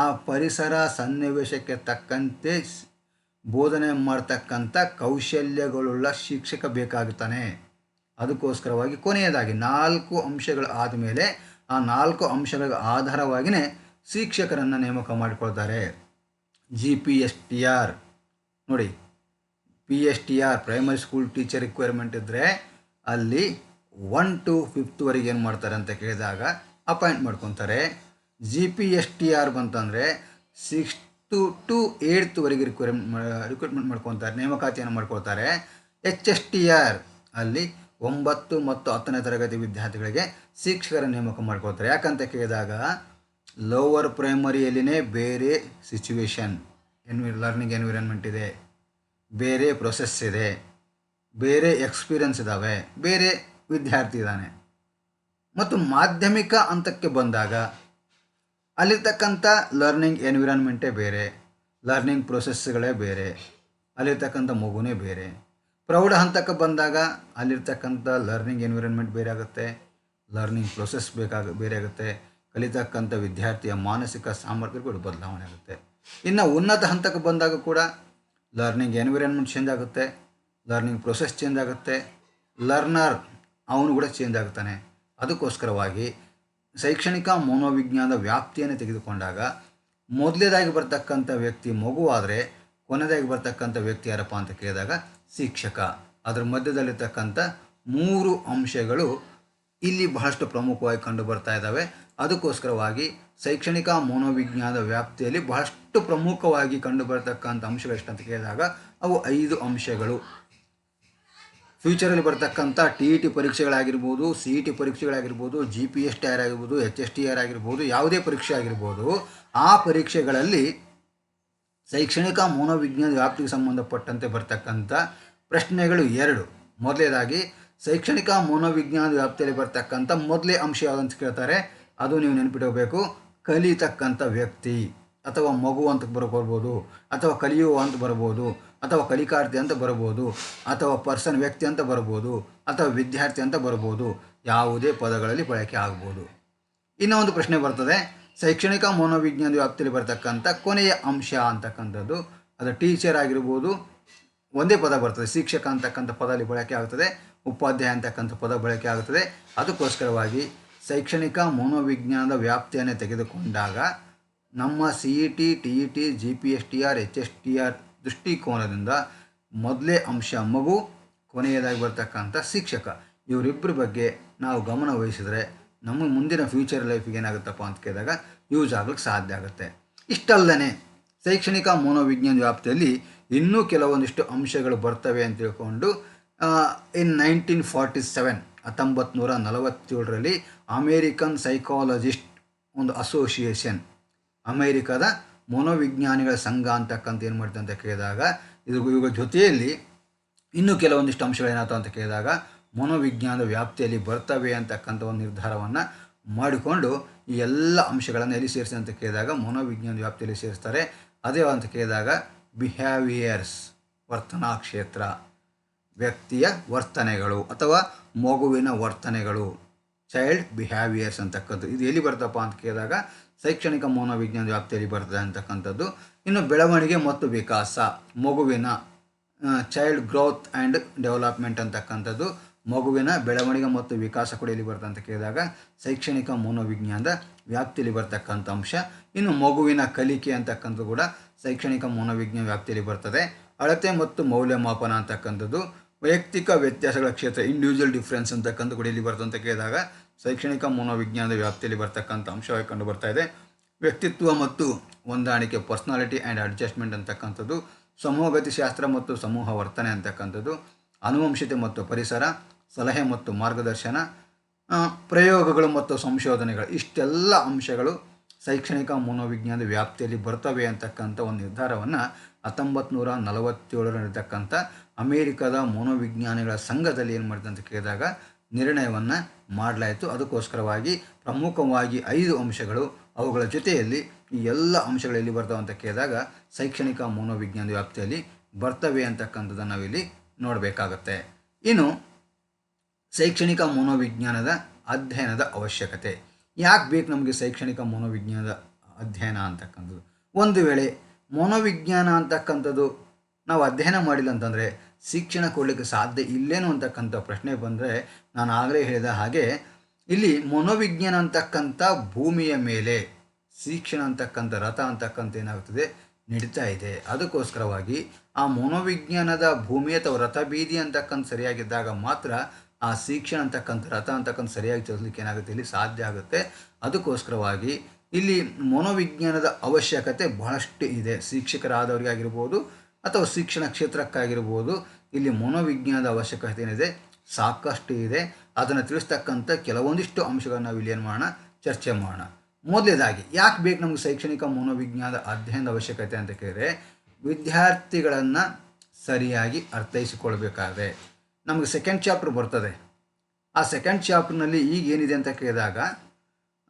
ಆ ಪರಿಸರ ಸನ್ನಿವೇಶಕ್ಕೆ ತಕ್ಕಂತೆ ಬೋಧನೆ ಮಾಡ್ತಕ್ಕಂಥ ಕೌಶಲ್ಯಗಳುಳ್ಳ ಶಿಕ್ಷಕ ಬೇಕಾಗುತ್ತಾನೆ. ಅದಕ್ಕೋಸ್ಕರವಾಗಿ ಕೊನೆಯದಾಗಿ 4 ಅಂಶಗಳು ಆದಮೇಲೆ ಆ 4 ಅಂಶಗಳ ಆಧಾರವಾಗಿಯೇ ಶಿಕ್ಷಕರನ್ನು ನೇಮಕ ಮಾಡಿಕೊಳ್ತಾರೆ. GPSTR ನೋಡಿ, PSTR primary school teacher requirement ಇದ್ದರೆ ಅಲ್ಲಿ 1 to 5th ವರೆಗೆ ಏನು ಮಾಡ್ತಾರೆ ಅಂತ ಕೇಳಿದಾಗ ಅಪಾಯಿಂಟ್ ಮಾಡ್ಕೊತಾರೆ. GPSTR ಬಂತಂದರೆ 6th to 8th ವರೆಗೆ ರಿಕ್ರೂಟ್ಮೆಂಟ್ ಮಾಡ್ಕೊತಾರೆ, ನೇಮಕಾತಿಯನ್ನು ಮಾಡ್ಕೊಳ್ತಾರೆ. HSTR ಅಲ್ಲಿ 9 ಮತ್ತು 10ನೇ ತರಗತಿ ವಿದ್ಯಾರ್ಥಿಗಳಿಗೆ ಶಿಕ್ಷಕರ ನೇಮಕ ಮಾಡ್ಕೊಳ್ತಾರೆ. ಯಾಕಂತ ಕೇಳಿದಾಗ ಲೋವರ್ ಪ್ರೈಮರಿಯಲ್ಲಿನೇ ಬೇರೆ ಸಿಚುವೇಶನ್, ಲರ್ನಿಂಗ್ ಎನ್ವಿರಾನ್ಮೆಂಟ್ ಇದೆ, ಬೇರೆ ಪ್ರೊಸೆಸ್ ಇದೆ, ಬೇರೆ ಎಕ್ಸ್ಪೀರಿಯನ್ಸ್ ಇದ್ದಾವೆ, ಬೇರೆ ವಿದ್ಯಾರ್ಥಿ ಇದ್ದಾನೆ. ಮತ್ತು ಮಾಧ್ಯಮಿಕ ಹಂತಕ್ಕೆ ಬಂದಾಗ ಅಲ್ಲಿರ್ತಕ್ಕಂಥ ಲರ್ನಿಂಗ್ ಎನ್ವಿರಾನ್ಮೆಂಟೇ ಬೇರೆ, ಲರ್ನಿಂಗ್ ಪ್ರೊಸೆಸ್ಗಳೇ ಬೇರೆ, ಅಲ್ಲಿರ್ತಕ್ಕಂಥ ಮಗುನೇ ಬೇರೆ. ಪ್ರೌಢ ಹಂತಕ್ಕೆ ಬಂದಾಗ ಅಲ್ಲಿರ್ತಕ್ಕಂಥ ಲರ್ನಿಂಗ್ ಎನ್ವಿರಾನ್ಮೆಂಟ್ ಬೇರೆ ಆಗುತ್ತೆ, ಲರ್ನಿಂಗ್ ಪ್ರೊಸೆಸ್ ಬೇರೆ ಆಗುತ್ತೆ, ಕಲಿತಕ್ಕಂಥ ವಿದ್ಯಾರ್ಥಿಯ ಮಾನಸಿಕ ಸಾಮರ್ಥ್ಯಗಳು ಬದಲಾವಣೆ ಆಗುತ್ತೆ. ಇನ್ನು ಉನ್ನತ ಹಂತಕ್ಕೆ ಬಂದಾಗ ಕೂಡ ಲರ್ನಿಂಗ್ ಎನ್ವಿರಾನ್ಮೆಂಟ್ ಚೇಂಜ್ ಆಗುತ್ತೆ, ಲರ್ನಿಂಗ್ ಪ್ರೊಸೆಸ್ ಚೇಂಜ್ ಆಗುತ್ತೆ, ಲರ್ನರ್ ಅವನು ಕೂಡ ಚೇಂಜ್ ಆಗ್ತಾನೆ. ಅದಕ್ಕೋಸ್ಕರವಾಗಿ ಶೈಕ್ಷಣಿಕ ಮನೋವಿಜ್ಞಾನದ ವ್ಯಾಪ್ತಿಯನ್ನು ತೆಗೆದುಕೊಂಡಾಗ ಮೊದಲೇದಾಗಿ ಬರ್ತಕ್ಕಂಥ ವ್ಯಕ್ತಿ ಮಗುವಾದರೆ ಕೊನೆಯದಾಗಿ ಬರ್ತಕ್ಕಂಥ ವ್ಯಕ್ತಿ ಯಾರಪ್ಪ ಅಂತ ಕೇಳಿದಾಗ ಶಿಕ್ಷಕ. ಅದರ ಮಧ್ಯದಲ್ಲಿರ್ತಕ್ಕಂಥ 3 ಅಂಶಗಳು ಇಲ್ಲಿ ಬಹಳಷ್ಟು ಪ್ರಮುಖವಾಗಿ ಕಂಡು ಬರ್ತಾ ಇದ್ದಾವೆ. ಅದಕ್ಕೋಸ್ಕರವಾಗಿ ಶೈಕ್ಷಣಿಕ ಮನೋವಿಜ್ಞಾನದ ವ್ಯಾಪ್ತಿಯಲ್ಲಿ ಬಹಳಷ್ಟು ಪ್ರಮುಖವಾಗಿ ಕಂಡು ಬರತಕ್ಕಂಥ ಅಂಶಗಳು ಎಷ್ಟಂತ ಕೇಳಿದಾಗ ಅವು 5 ಅಂಶಗಳು. ಫ್ಯೂಚರಲ್ಲಿ ಬರ್ತಕ್ಕಂಥ TET ಪರೀಕ್ಷೆಗಳಾಗಿರ್ಬೋದು, CET ಪರೀಕ್ಷೆಗಳಾಗಿರ್ಬೋದು, GPSTR ಆಗಿರ್ಬೋದು, HSTR ಆಗಿರ್ಬೋದು, ಯಾವುದೇ ಪರೀಕ್ಷೆ ಆಗಿರ್ಬೋದು, ಆ ಪರೀಕ್ಷೆಗಳಲ್ಲಿ ಶೈಕ್ಷಣಿಕ ಮನೋವಿಜ್ಞಾನ ವ್ಯಾಪ್ತಿಗೆ ಸಂಬಂಧಪಟ್ಟಂತೆ ಬರ್ತಕ್ಕಂಥ ಪ್ರಶ್ನೆಗಳು 2. ಮೊದಲನೇದಾಗಿ ಶೈಕ್ಷಣಿಕ ಮನೋವಿಜ್ಞಾನ ವ್ಯಾಪ್ತಿಯಲ್ಲಿ ಬರ್ತಕ್ಕಂಥ ಮೊದಲೇ ಅಂಶ ಯಾವುದಂತ ಕೇಳ್ತಾರೆ, ಅದು ನೀವು ನೆನಪಿಡಬೇಕು. ಕಲಿತಕ್ಕಂಥ ವ್ಯಕ್ತಿ ಅಥವಾ ಮಗು ಅಂತ ಬರ್ಬೋದು, ಅಥವಾ ಕಲಿಯುವ ಅಂತ ಬರ್ಬೋದು, ಅಥವಾ ಕಲಿಕಾರ್ಥಿ ಅಂತ ಬರ್ಬೋದು, ಅಥವಾ ಪರ್ಸನ್ ವ್ಯಕ್ತಿ ಅಂತ ಬರ್ಬೋದು, ಅಥವಾ ವಿದ್ಯಾರ್ಥಿ ಅಂತ ಬರ್ಬೋದು. ಯಾವುದೇ ಪದಗಳಲ್ಲಿ ಬಳಕೆ ಆಗ್ಬೋದು. ಇನ್ನೂ ಒಂದು ಪ್ರಶ್ನೆ ಬರ್ತದೆ, ಶೈಕ್ಷಣಿಕ ಮನೋವಿಜ್ಞಾನ ವ್ಯಾಪ್ತಿಯಲ್ಲಿ ಬರ್ತಕ್ಕಂಥ ಕೊನೆಯ ಅಂಶ ಅಂತಕ್ಕಂಥದ್ದು, ಅದು ಟೀಚರ್ ಆಗಿರ್ಬೋದು, ಒಂದೇ ಪದ ಬರ್ತದೆ. ಶಿಕ್ಷಕ ಅಂತಕ್ಕಂಥ ಪದ ಅಲ್ಲಿ ಬಳಕೆ ಆಗ್ತದೆ, ಉಪಾಧ್ಯಾಯ ಅಂತಕ್ಕಂಥ ಪದ ಬಳಕೆ ಆಗುತ್ತದೆ. ಅದಕ್ಕೋಸ್ಕರವಾಗಿ ಶೈಕ್ಷಣಿಕ ಮನೋವಿಜ್ಞಾನದ ವ್ಯಾಪ್ತಿಯನ್ನು ತೆಗೆದುಕೊಂಡಾಗ ನಮ್ಮ CET, TET, GPSTR, HSTR ದೃಷ್ಟಿಕೋನದಿಂದ ಮೊದಲೇ ಅಂಶ ಮಗು, ಕೊನೆಯದಾಗಿ ಬರ್ತಕ್ಕಂಥ ಶಿಕ್ಷಕ. ಇವರಿಬ್ಬರ ಬಗ್ಗೆ ನಾವು ಗಮನ ವಹಿಸಿದರೆ ನಮ್ಮ ಮುಂದಿನ ಫ್ಯೂಚರ್ ಲೈಫಿಗೆ ಏನಾಗುತ್ತಪ್ಪ ಅಂತ ಕೇಳಿದಾಗ ಯೂಸ್ ಆಗ್ಲಿಕ್ಕೆ ಸಾಧ್ಯ ಆಗುತ್ತೆ. ಇಷ್ಟಲ್ಲದೆ ಶೈಕ್ಷಣಿಕ ಮನೋವಿಜ್ಞಾನ ವ್ಯಾಪ್ತಿಯಲ್ಲಿ ಇನ್ನೂ ಕೆಲವೊಂದಿಷ್ಟು ಅಂಶಗಳು ಬರ್ತವೆ ಅಂತ ತಿಳ್ಕೊಂಡು ಇನ್ 1947 1947ರಲ್ಲಿ ಅಮೇರಿಕನ್ ಸೈಕಾಲಜಿಸ್ಟ್ ಒಂದು ಅಸೋಸಿಯೇಷನ್, ಅಮೇರಿಕದ ಮನೋವಿಜ್ಞಾನಿಗಳ ಸಂಘ ಅಂತಕ್ಕಂಥ ಏನು ಮಾಡ್ತಾರೆ ಅಂತ ಕೇಳಿದಾಗ ಇವುಗಳ ಜೊತೆಯಲ್ಲಿ ಇನ್ನೂ ಕೆಲವೊಂದಿಷ್ಟು ಅಂಶಗಳು ಏನಾಗ್ತವೆ ಅಂತ ಕೇಳಿದಾಗ ಮನೋವಿಜ್ಞಾನದ ವ್ಯಾಪ್ತಿಯಲ್ಲಿ ಬರ್ತವೆ ಅಂತಕ್ಕಂಥ ಒಂದು ನಿರ್ಧಾರವನ್ನು ಮಾಡಿಕೊಂಡು ಈ ಎಲ್ಲ ಅಂಶಗಳನ್ನು ಎಲ್ಲಿ ಸೇರಿಸಿ ಅಂತ ಕೇಳಿದಾಗ ಮನೋವಿಜ್ಞಾನ ವ್ಯಾಪ್ತಿಯಲ್ಲಿ ಸೇರಿಸ್ತಾರೆ. ಅದೇ ಅಂತ ಕೇಳಿದಾಗ ಬಿಹೇವಿಯರ್ಸ್, ವರ್ತನಾ ಕ್ಷೇತ್ರ, ವ್ಯಕ್ತಿಯ ವರ್ತನೆಗಳು ಅಥವಾ ಮಗುವಿನ ವರ್ತನೆಗಳು, ಚೈಲ್ಡ್ ಬಿಹೇವಿಯರ್ಸ್ ಅಂತಕ್ಕಂಥದ್ದು. ಇದು ಎಲ್ಲಿ ಬರ್ತಪ್ಪ ಅಂತ ಕೇಳಿದಾಗ ಶೈಕ್ಷಣಿಕ ಮನೋವಿಜ್ಞಾನ ವ್ಯಾಪ್ತಿಯಲ್ಲಿ ಬರ್ತದೆ ಅಂತಕ್ಕಂಥದ್ದು. ಇನ್ನು ಬೆಳವಣಿಗೆ ಮತ್ತು ವಿಕಾಸ, ಮಗುವಿನ ಚೈಲ್ಡ್ ಗ್ರೋತ್ ಆ್ಯಂಡ್ ಡೆವಲಪ್ಮೆಂಟ್ ಅಂತಕ್ಕಂಥದ್ದು, ಮಗುವಿನ ಬೆಳವಣಿಗೆ ಮತ್ತು ವಿಕಾಸ ಕೂಡ ಎಲ್ಲಿ ಬರ್ತದೆ ಅಂತ ಕೇಳಿದಾಗ ಶೈಕ್ಷಣಿಕ ಮನೋವಿಜ್ಞಾನದ ವ್ಯಾಪ್ತಿಯಲ್ಲಿ ಬರ್ತಕ್ಕಂಥ ಅಂಶ. ಇನ್ನು ಮಗುವಿನ ಕಲಿಕೆ ಅಂತಕ್ಕಂಥದ್ದು ಕೂಡ ಶೈಕ್ಷಣಿಕ ಮನೋವಿಜ್ಞಾನ ವ್ಯಾಪ್ತಿಯಲ್ಲಿ ಬರ್ತದೆ. ಅಳತೆ ಮತ್ತು ಮೌಲ್ಯಮಾಪನ ಅಂತಕ್ಕಂಥದ್ದು, ವೈಯಕ್ತಿಕ ವ್ಯತ್ಯಾಸಗಳ ಕ್ಷೇತ್ರ, ಇಂಡಿವಿಜುವಲ್ ಡಿಫ್ರೆನ್ಸ್ ಅಂತಕ್ಕಂಥ ಕೂಡ ಎಲ್ಲಿ ಬರ್ತದೆ ಅಂತ ಕೇಳಿದಾಗ ಶೈಕ್ಷಣಿಕ ಮನೋವಿಜ್ಞಾನದ ವ್ಯಾಪ್ತಿಯಲ್ಲಿ ಬರ್ತಕ್ಕಂಥ ಅಂಶವಾಗಿ ಕಂಡು ಬರ್ತಾ ಇದೆ. ವ್ಯಕ್ತಿತ್ವ ಮತ್ತು ಹೊಂದಾಣಿಕೆ, ಪರ್ಸ್ನಾಲಿಟಿ ಆ್ಯಂಡ್ ಅಡ್ಜಸ್ಟ್ಮೆಂಟ್ ಅಂತಕ್ಕಂಥದ್ದು, ಸಮೂಹಗತಿಶಾಸ್ತ್ರ ಮತ್ತು ಸಮೂಹ ವರ್ತನೆ ಅಂತಕ್ಕಂಥದ್ದು, ಅನುವಂಶತೆ ಮತ್ತು ಪರಿಸರ, ಸಲಹೆ ಮತ್ತು ಮಾರ್ಗದರ್ಶನ, ಪ್ರಯೋಗಗಳು ಮತ್ತು ಸಂಶೋಧನೆಗಳು. ಇಷ್ಟೆಲ್ಲ ಅಂಶಗಳು ಶೈಕ್ಷಣಿಕ ಮನೋವಿಜ್ಞಾನದ ವ್ಯಾಪ್ತಿಯಲ್ಲಿ ಬರ್ತವೆ ಅಂತಕ್ಕಂಥ ಒಂದು ನಿರ್ಧಾರವನ್ನು 1947 ನಡೆತಕ್ಕಂಥ ಅಮೇರಿಕದ ಮನೋವಿಜ್ಞಾನಿಗಳ ಸಂಘದಲ್ಲಿ ಏನು ಮಾಡಿದೆ ಅಂತ ಕೇಳಿದಾಗ ನಿರ್ಣಯವನ್ನು ಮಾಡಲಾಯಿತು. ಅದಕ್ಕೋಸ್ಕರವಾಗಿ ಪ್ರಮುಖವಾಗಿ 5 ಅಂಶಗಳು, ಅವುಗಳ ಜೊತೆಯಲ್ಲಿ ಈ ಎಲ್ಲ ಅಂಶಗಳು ಎಲ್ಲಿ ಬರ್ತವೆ ಅಂತ ಕೇಳಿದಾಗ ಶೈಕ್ಷಣಿಕ ಮನೋವಿಜ್ಞಾನದ ವ್ಯಾಪ್ತಿಯಲ್ಲಿ ಬರ್ತವೆ ಅಂತಕ್ಕಂಥದ್ದನ್ನು ನಾವಿಲ್ಲಿ ನೋಡಬೇಕಾಗತ್ತೆ. ಇನ್ನು ಶೈಕ್ಷಣಿಕ ಮನೋವಿಜ್ಞಾನದ ಅಧ್ಯಯನದ ಅವಶ್ಯಕತೆ. ಯಾಕೆ ಬೇಕು ನಮಗೆ ಶೈಕ್ಷಣಿಕ ಮನೋವಿಜ್ಞಾನದ ಅಧ್ಯಯನ ಅಂತಕ್ಕಂಥದ್ದು? ಒಂದು ವೇಳೆ ಮನೋವಿಜ್ಞಾನ ಅಂತಕ್ಕಂಥದ್ದು ನಾವು ಅಧ್ಯಯನ ಮಾಡಿಲ್ಲ ಅಂತಂದರೆ ಶಿಕ್ಷಣ ಕೊಡಲಿಕ್ಕೆ ಸಾಧ್ಯ ಇಲ್ಲೇನು ಅಂತಕ್ಕಂಥ ಪ್ರಶ್ನೆ ಬಂದರೆ, ನಾನು ಆಗಲೇ ಹೇಳಿದ ಹಾಗೆ ಇಲ್ಲಿ ಮನೋವಿಜ್ಞಾನ ಅಂತಕ್ಕಂಥ ಭೂಮಿಯ ಮೇಲೆ ಶಿಕ್ಷಣ ಅಂತಕ್ಕಂಥ ರಥ ಅಂತಕ್ಕಂಥ ಏನಾಗ್ತದೆ ನಡೀತಾ ಇದೆ. ಅದಕ್ಕೋಸ್ಕರವಾಗಿ ಆ ಮನೋವಿಜ್ಞಾನದ ಭೂಮಿ ಅಥವಾ ರಥ ಬೀದಿ ಅಂತಕ್ಕಂಥ ಸರಿಯಾಗಿದ್ದಾಗ ಮಾತ್ರ ಆ ಶಿಕ್ಷಣ ಅಂತಕ್ಕಂಥ ರಥ ಅಂತಕ್ಕಂಥ ಸರಿಯಾಗಿ ಚಲಿಸಲಿಕ್ಕೆ ಏನಾಗುತ್ತೆ, ಇಲ್ಲಿ ಸಾಧ್ಯ ಆಗುತ್ತೆ. ಅದಕ್ಕೋಸ್ಕರವಾಗಿ ಇಲ್ಲಿ ಮನೋವಿಜ್ಞಾನದ ಅವಶ್ಯಕತೆ ಬಹಳಷ್ಟು ಇದೆ. ಶಿಕ್ಷಕರಾದವರಿಗಾಗಿರ್ಬೋದು ಅಥವಾ ಶಿಕ್ಷಣ ಕ್ಷೇತ್ರಕ್ಕಾಗಿರ್ಬೋದು, ಇಲ್ಲಿ ಮನೋವಿಜ್ಞಾನದ ಅವಶ್ಯಕತೆ ಏನಿದೆ ಸಾಕಷ್ಟು ಇದೆ. ಅದನ್ನು ತಿಳಿಸ್ತಕ್ಕಂಥ ಕೆಲವೊಂದಿಷ್ಟು ಅಂಶಗಳನ್ನು ನಾವು ಇಲ್ಲಿ ಏನು ಮಾಡೋಣ, ಚರ್ಚೆ ಮಾಡೋಣ. ಮೊದಲನೇದಾಗಿ ಯಾಕೆ ಬೇಕು ನಮಗೆ ಶೈಕ್ಷಣಿಕ ಮನೋವಿಜ್ಞಾನದ ಅಧ್ಯಯನದ ಅವಶ್ಯಕತೆ ಅಂತ ಕೇಳಿದ್ರೆ, ವಿದ್ಯಾರ್ಥಿಗಳನ್ನು ಸರಿಯಾಗಿ ಅರ್ಥೈಸಿಕೊಳ್ಬೇಕಾದ್ರೆ ನಮಗೆ ಸೆಕೆಂಡ್ ಚಾಪ್ಟರ್ ಬರ್ತದೆ. ಆ ಸೆಕೆಂಡ್ ಚಾಪ್ಟರ್ನಲ್ಲಿ ಈಗ ಏನಿದೆ ಅಂತ ಕೇಳಿದಾಗ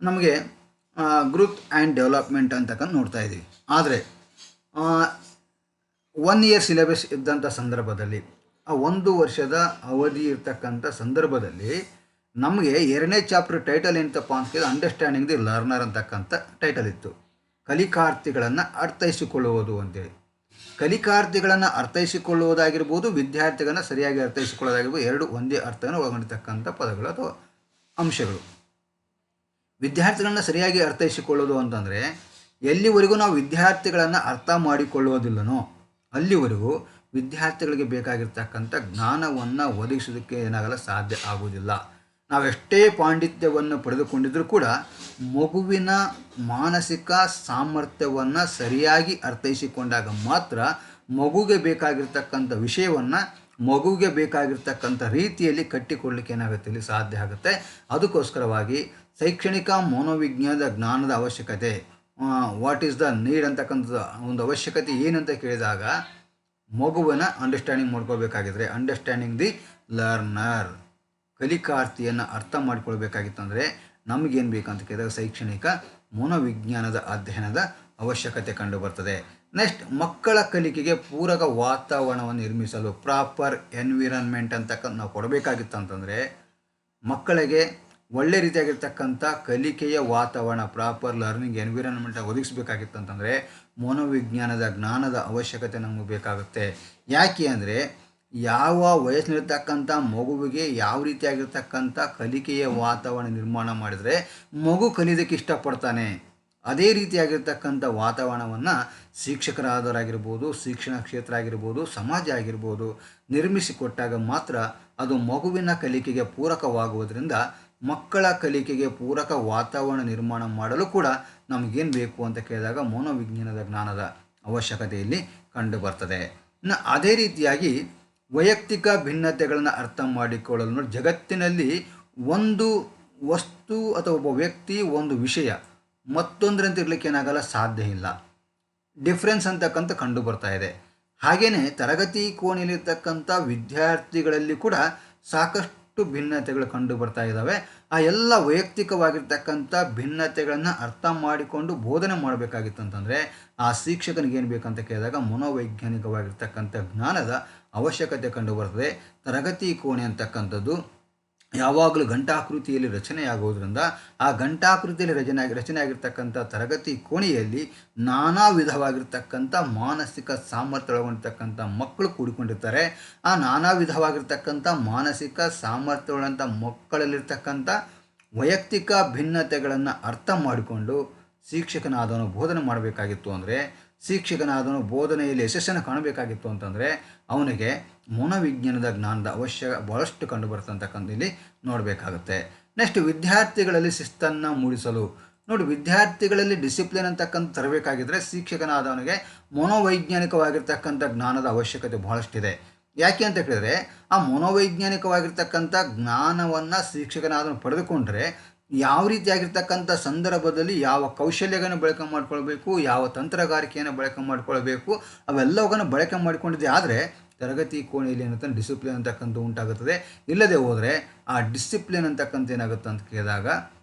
ನಮಗೆ ಗ್ರೋತ್ ಆ್ಯಂಡ್ ಡೆವಲಪ್ಮೆಂಟ್ ಅಂತಕ್ಕಂಥ ನೋಡ್ತಾ ಇದ್ದೀವಿ. ಆದರೆ 1 ಇಯರ್ ಸಿಲೆಬಸ್ ಇದ್ದಂಥ ಸಂದರ್ಭದಲ್ಲಿ, ಆ 1 ವರ್ಷದ ಅವಧಿ ಇರ್ತಕ್ಕಂಥ ಸಂದರ್ಭದಲ್ಲಿ ನಮಗೆ 2ನೇ ಚಾಪ್ಟರ್ ಟೈಟಲ್ ಏನಂತಪ್ಪ ಅಂತ ಕೇಳಿದ್ರೆ ಅಂಡರ್ಸ್ಟ್ಯಾಂಡಿಂಗ್ ದಿ ಲರ್ನರ್ ಅಂತಕ್ಕಂಥ ಟೈಟಲ್ ಇತ್ತು. ಕಲಿಕಾರ್ಥಿಗಳನ್ನು ಅರ್ಥೈಸಿಕೊಳ್ಳುವುದು ಅಂತೇಳಿ. ಕಲಿಕಾರ್ಥಿಗಳನ್ನು ಅರ್ಥೈಸಿಕೊಳ್ಳುವುದಾಗಿರ್ಬೋದು, ವಿದ್ಯಾರ್ಥಿಗಳನ್ನು ಸರಿಯಾಗಿ ಅರ್ಥೈಸಿಕೊಳ್ಳೋದಾಗಿರ್ಬೋದು, ಎರಡು ಒಂದೇ ಅರ್ಥವನ್ನು ಒಳಗೊಂಡಿರ್ತಕ್ಕಂಥ ಪದಗಳು ಅಥವಾ ಅಂಶಗಳು. ವಿದ್ಯಾರ್ಥಿಗಳನ್ನು ಸರಿಯಾಗಿ ಅರ್ಥೈಸಿಕೊಳ್ಳೋದು ಅಂತಂದರೆ ಎಲ್ಲಿವರೆಗೂ ನಾವು ವಿದ್ಯಾರ್ಥಿಗಳನ್ನು ಅರ್ಥ ಮಾಡಿಕೊಳ್ಳುವುದಿಲ್ಲನೋ ಅಲ್ಲಿವರೆಗೂ ವಿದ್ಯಾರ್ಥಿಗಳಿಗೆ ಬೇಕಾಗಿರ್ತಕ್ಕಂಥ ಜ್ಞಾನವನ್ನು ಒದಗಿಸೋದಕ್ಕೆ ಏನಾಗಲ್ಲ, ಸಾಧ್ಯ ಆಗುವುದಿಲ್ಲ. ನಾವೆಷ್ಟೇ ಪಾಂಡಿತ್ಯವನ್ನು ಪಡೆದುಕೊಂಡಿದ್ರೂ ಕೂಡ ಮಗುವಿನ ಮಾನಸಿಕ ಸಾಮರ್ಥ್ಯವನ್ನು ಸರಿಯಾಗಿ ಅರ್ಥೈಸಿಕೊಂಡಾಗ ಮಾತ್ರ ಮಗುಗೆ ಬೇಕಾಗಿರ್ತಕ್ಕಂಥ ವಿಷಯವನ್ನು ಮಗುವಿಗೆ ಬೇಕಾಗಿರ್ತಕ್ಕಂಥ ರೀತಿಯಲ್ಲಿ ಕಟ್ಟಿಕೊಡ್ಲಿಕ್ಕೆ ಏನಾಗುತ್ತೆ ಇಲ್ಲಿ ಸಾಧ್ಯ ಆಗುತ್ತೆ. ಅದಕ್ಕೋಸ್ಕರವಾಗಿ ಶೈಕ್ಷಣಿಕ ಮನೋವಿಜ್ಞಾನದ ಜ್ಞಾನದ ಅವಶ್ಯಕತೆ, ವಾಟ್ ಈಸ್ ದ ನೀಡ್ ಅಂತಕ್ಕಂಥ ಒಂದು ಅವಶ್ಯಕತೆ ಏನಂತ ಕೇಳಿದಾಗ ಮಗುವನ್ನ ಅಂಡರ್ಸ್ಟ್ಯಾಂಡಿಂಗ್ ಮಾಡ್ಕೋಬೇಕಾಗಿದ್ರೆ, ಅಂಡರ್ಸ್ಟ್ಯಾಂಡಿಂಗ್ ದಿ ಲರ್ನರ್, ಕಲಿಕಾರ್ಥಿಯನ್ನು ಅರ್ಥ ಮಾಡ್ಕೊಳ್ಬೇಕಾಗಿತ್ತಂದರೆ ನಮಗೇನು ಬೇಕಂತ ಕೇಳಿದಾಗ ಶೈಕ್ಷಣಿಕ ಮನೋವಿಜ್ಞಾನದ ಅಧ್ಯಯನದ ಅವಶ್ಯಕತೆ ಕಂಡು ಬರ್ತದೆ. ನೆಕ್ಸ್ಟ್, ಮಕ್ಕಳ ಕಲಿಕೆಗೆ ಪೂರಕ ವಾತಾವರಣವನ್ನು ನಿರ್ಮಿಸಲು ಪ್ರಾಪರ್ ಎನ್ವಿರಾನ್ಮೆಂಟ್ ಅಂತಕ್ಕಂಥ ನಾವು ಕೊಡಬೇಕಾಗಿತ್ತು ಅಂತಂದರೆ ಮಕ್ಕಳಿಗೆ ಒಳ್ಳೆ ರೀತಿಯಾಗಿರ್ತಕ್ಕಂಥ ಕಲಿಕೆಯ ವಾತಾವರಣ, ಪ್ರಾಪರ್ ಲರ್ನಿಂಗ್ ಎನ್ವಿರಾನ್ಮೆಂಟ್ ಒದಗಿಸಬೇಕಾಗಿತ್ತು ಅಂತಂದರೆ ಮನೋವಿಜ್ಞಾನದ ಜ್ಞಾನದ ಅವಶ್ಯಕತೆ ನಮಗೆ ಬೇಕಾಗುತ್ತೆ. ಯಾಕೆ ಅಂದರೆ ಯಾವ ವಯಸ್ಸಿನಲ್ಲಿರ್ತಕ್ಕಂಥ ಮಗುವಿಗೆ ಯಾವ ರೀತಿಯಾಗಿರ್ತಕ್ಕಂಥ ಕಲಿಕೆಯ ವಾತಾವರಣ ನಿರ್ಮಾಣ ಮಾಡಿದರೆ ಮಗು ಕಲಿಯೋದಕ್ಕೆ ಇಷ್ಟಪಡ್ತಾನೆ, ಅದೇ ರೀತಿಯಾಗಿರ್ತಕ್ಕಂಥ ವಾತಾವರಣವನ್ನು ಶಿಕ್ಷಕರಾದವರಾಗಿರ್ಬೋದು, ಶಿಕ್ಷಣ ಕ್ಷೇತ್ರ ಆಗಿರ್ಬೋದು, ಸಮಾಜ ಆಗಿರ್ಬೋದು ನಿರ್ಮಿಸಿಕೊಟ್ಟಾಗ ಮಾತ್ರ ಅದು ಮಗುವಿನ ಕಲಿಕೆಗೆ ಪೂರಕವಾಗುವುದರಿಂದ ಮಕ್ಕಳ ಕಲಿಕೆಗೆ ಪೂರಕ ವಾತಾವರಣ ನಿರ್ಮಾಣ ಮಾಡಲು ಕೂಡ ನಮಗೇನು ಬೇಕು ಅಂತ ಕೇಳಿದಾಗ ಮನೋವಿಜ್ಞಾನದ ಜ್ಞಾನದ ಅವಶ್ಯಕತೆಯಲ್ಲಿ ಕಂಡು ಬರ್ತದೆ. ಇನ್ನು ಅದೇ ರೀತಿಯಾಗಿ ವೈಯಕ್ತಿಕ ಭಿನ್ನತೆಗಳನ್ನು ಅರ್ಥ ಮಾಡಿಕೊಳ್ಳಲು ನೋಡಿ, ಜಗತ್ತಿನಲ್ಲಿ ಒಂದು ವಸ್ತು ಅಥವಾ ಒಬ್ಬ ವ್ಯಕ್ತಿ, ಒಂದು ವಿಷಯ ಮತ್ತೊಂದರಂತೆ ಇರಲಿಕ್ಕೆ ಏನಾಗಲ್ಲ, ಸಾಧ್ಯ ಇಲ್ಲ. ಡಿಫ್ರೆನ್ಸ್ ಅಂತಕ್ಕಂಥ ಕಂಡು ಬರ್ತಾ ಇದೆ. ಹಾಗೆಯೇ ತರಗತಿ ಕೋಣೆಯಲ್ಲಿರ್ತಕ್ಕಂಥ ವಿದ್ಯಾರ್ಥಿಗಳಲ್ಲಿ ಕೂಡ ಸಾಕಷ್ಟು ಭಿನ್ನತೆಗಳು ಕಂಡು ಬರ್ತಾ ಇದ್ದಾವೆ. ಆ ಎಲ್ಲ ವೈಯಕ್ತಿಕವಾಗಿರ್ತಕ್ಕಂಥ ಭಿನ್ನತೆಗಳನ್ನು ಅರ್ಥ ಮಾಡಿಕೊಂಡು ಬೋಧನೆ ಮಾಡಬೇಕಾಗಿತ್ತು ಅಂತಂದರೆ ಆ ಶಿಕ್ಷಕನಿಗೆ ಏನು ಬೇಕಂತ ಕೇಳಿದಾಗ ಮನೋವೈಜ್ಞಾನಿಕವಾಗಿರ್ತಕ್ಕಂಥ ಜ್ಞಾನದ ಅವಶ್ಯಕತೆ ಕಂಡು ಬರ್ತದೆ. ತರಗತಿ ಕೋಣೆ ಅಂತಕ್ಕಂಥದ್ದು ಯಾವಾಗಲೂ ಘಂಟಾಕೃತಿಯಲ್ಲಿ ರಚನೆಯಾಗುವುದರಿಂದ ಆ ಘಂಟಾಕೃತಿಯಲ್ಲಿ ರಚನೆ ಆಗಿರ್ತಕ್ಕಂಥ ತರಗತಿ ಕೋಣೆಯಲ್ಲಿ ನಾನಾ ವಿಧವಾಗಿರ್ತಕ್ಕಂಥ ಮಾನಸಿಕ ಸಾಮರ್ಥ್ಯ ಒಳಗೊಂಡಿರ್ತಕ್ಕಂಥ ಮಕ್ಕಳು ಕೂಡಿಕೊಂಡಿರ್ತಾರೆ. ಆ ನಾನಾ ವಿಧವಾಗಿರ್ತಕ್ಕಂಥ ಮಾನಸಿಕ ಸಾಮರ್ಥ್ಯಗಳಂಥ ಮಕ್ಕಳಲ್ಲಿರ್ತಕ್ಕಂಥ ವೈಯಕ್ತಿಕ ಭಿನ್ನತೆಗಳನ್ನು ಅರ್ಥ ಮಾಡಿಕೊಂಡು ಶಿಕ್ಷಕನಾದವನು ಬೋಧನೆ ಮಾಡಬೇಕಾಗಿತ್ತು ಅಂದರೆ, ಶಿಕ್ಷಕನಾದವನು ಬೋಧನೆಯಲ್ಲಿ ಯಶಸ್ಸನ್ನು ಕಾಣಬೇಕಾಗಿತ್ತು ಅಂತಂದರೆ ಅವನಿಗೆ ಮನೋವಿಜ್ಞಾನದ ಜ್ಞಾನದ ಬಹಳಷ್ಟು ಕಂಡು ಬರ್ತಕ್ಕಂಥ ಇಲ್ಲಿ ನೋಡಬೇಕಾಗುತ್ತೆ. ನೆಕ್ಸ್ಟ್, ವಿದ್ಯಾರ್ಥಿಗಳಲ್ಲಿ ಶಿಸ್ತನ್ನು ಮೂಡಿಸಲು ನೋಡಿ, ವಿದ್ಯಾರ್ಥಿಗಳಲ್ಲಿ ಡಿಸಿಪ್ಲಿನ್ ಅಂತಕ್ಕಂಥ ತರಬೇಕಾಗಿದ್ದರೆ ಶಿಕ್ಷಕನಾದವನಿಗೆ ಮನೋವೈಜ್ಞಾನಿಕವಾಗಿರ್ತಕ್ಕಂಥ ಜ್ಞಾನದ ಅವಶ್ಯಕತೆ ಬಹಳಷ್ಟಿದೆ. ಯಾಕೆ ಅಂತ ಕೇಳಿದ್ರೆ ಆ ಮನೋವೈಜ್ಞಾನಿಕವಾಗಿರ್ತಕ್ಕಂಥ ಜ್ಞಾನವನ್ನು ಶಿಕ್ಷಕನಾದವನು ಪಡೆದುಕೊಂಡ್ರೆ ಯಾವ ರೀತಿಯಾಗಿರ್ತಕ್ಕಂಥ ಸಂದರ್ಭದಲ್ಲಿ ಯಾವ ಕೌಶಲ್ಯಗಳನ್ನು ಬಳಕೆ ಮಾಡಿಕೊಳ್ಬೇಕು, ಯಾವ ತಂತ್ರಗಾರಿಕೆಯನ್ನು ಬಳಕೆ ಮಾಡಿಕೊಳ್ಬೇಕು, ಅವೆಲ್ಲವನ್ನು ಬಳಕೆ ಮಾಡಿಕೊಂಡಿದ್ದೆ ಆದರೆ ತರಗತಿ ಕೋಣೆಯಲ್ಲಿ ಏನಂತ ಡಿಸಿಪ್ಲಿನ್ ಅಂತಕ್ಕಂಥ ಉಂಟಾಗುತ್ತದೆ. ಇಲ್ಲದೆ ಹೋದರೆ ಆ ಡಿಸಿಪ್ಲಿನ್ ಅಂತಕ್ಕಂಥ ಏನಾಗುತ್ತೆ ಅಂತ ಕೇಳಿದಾಗ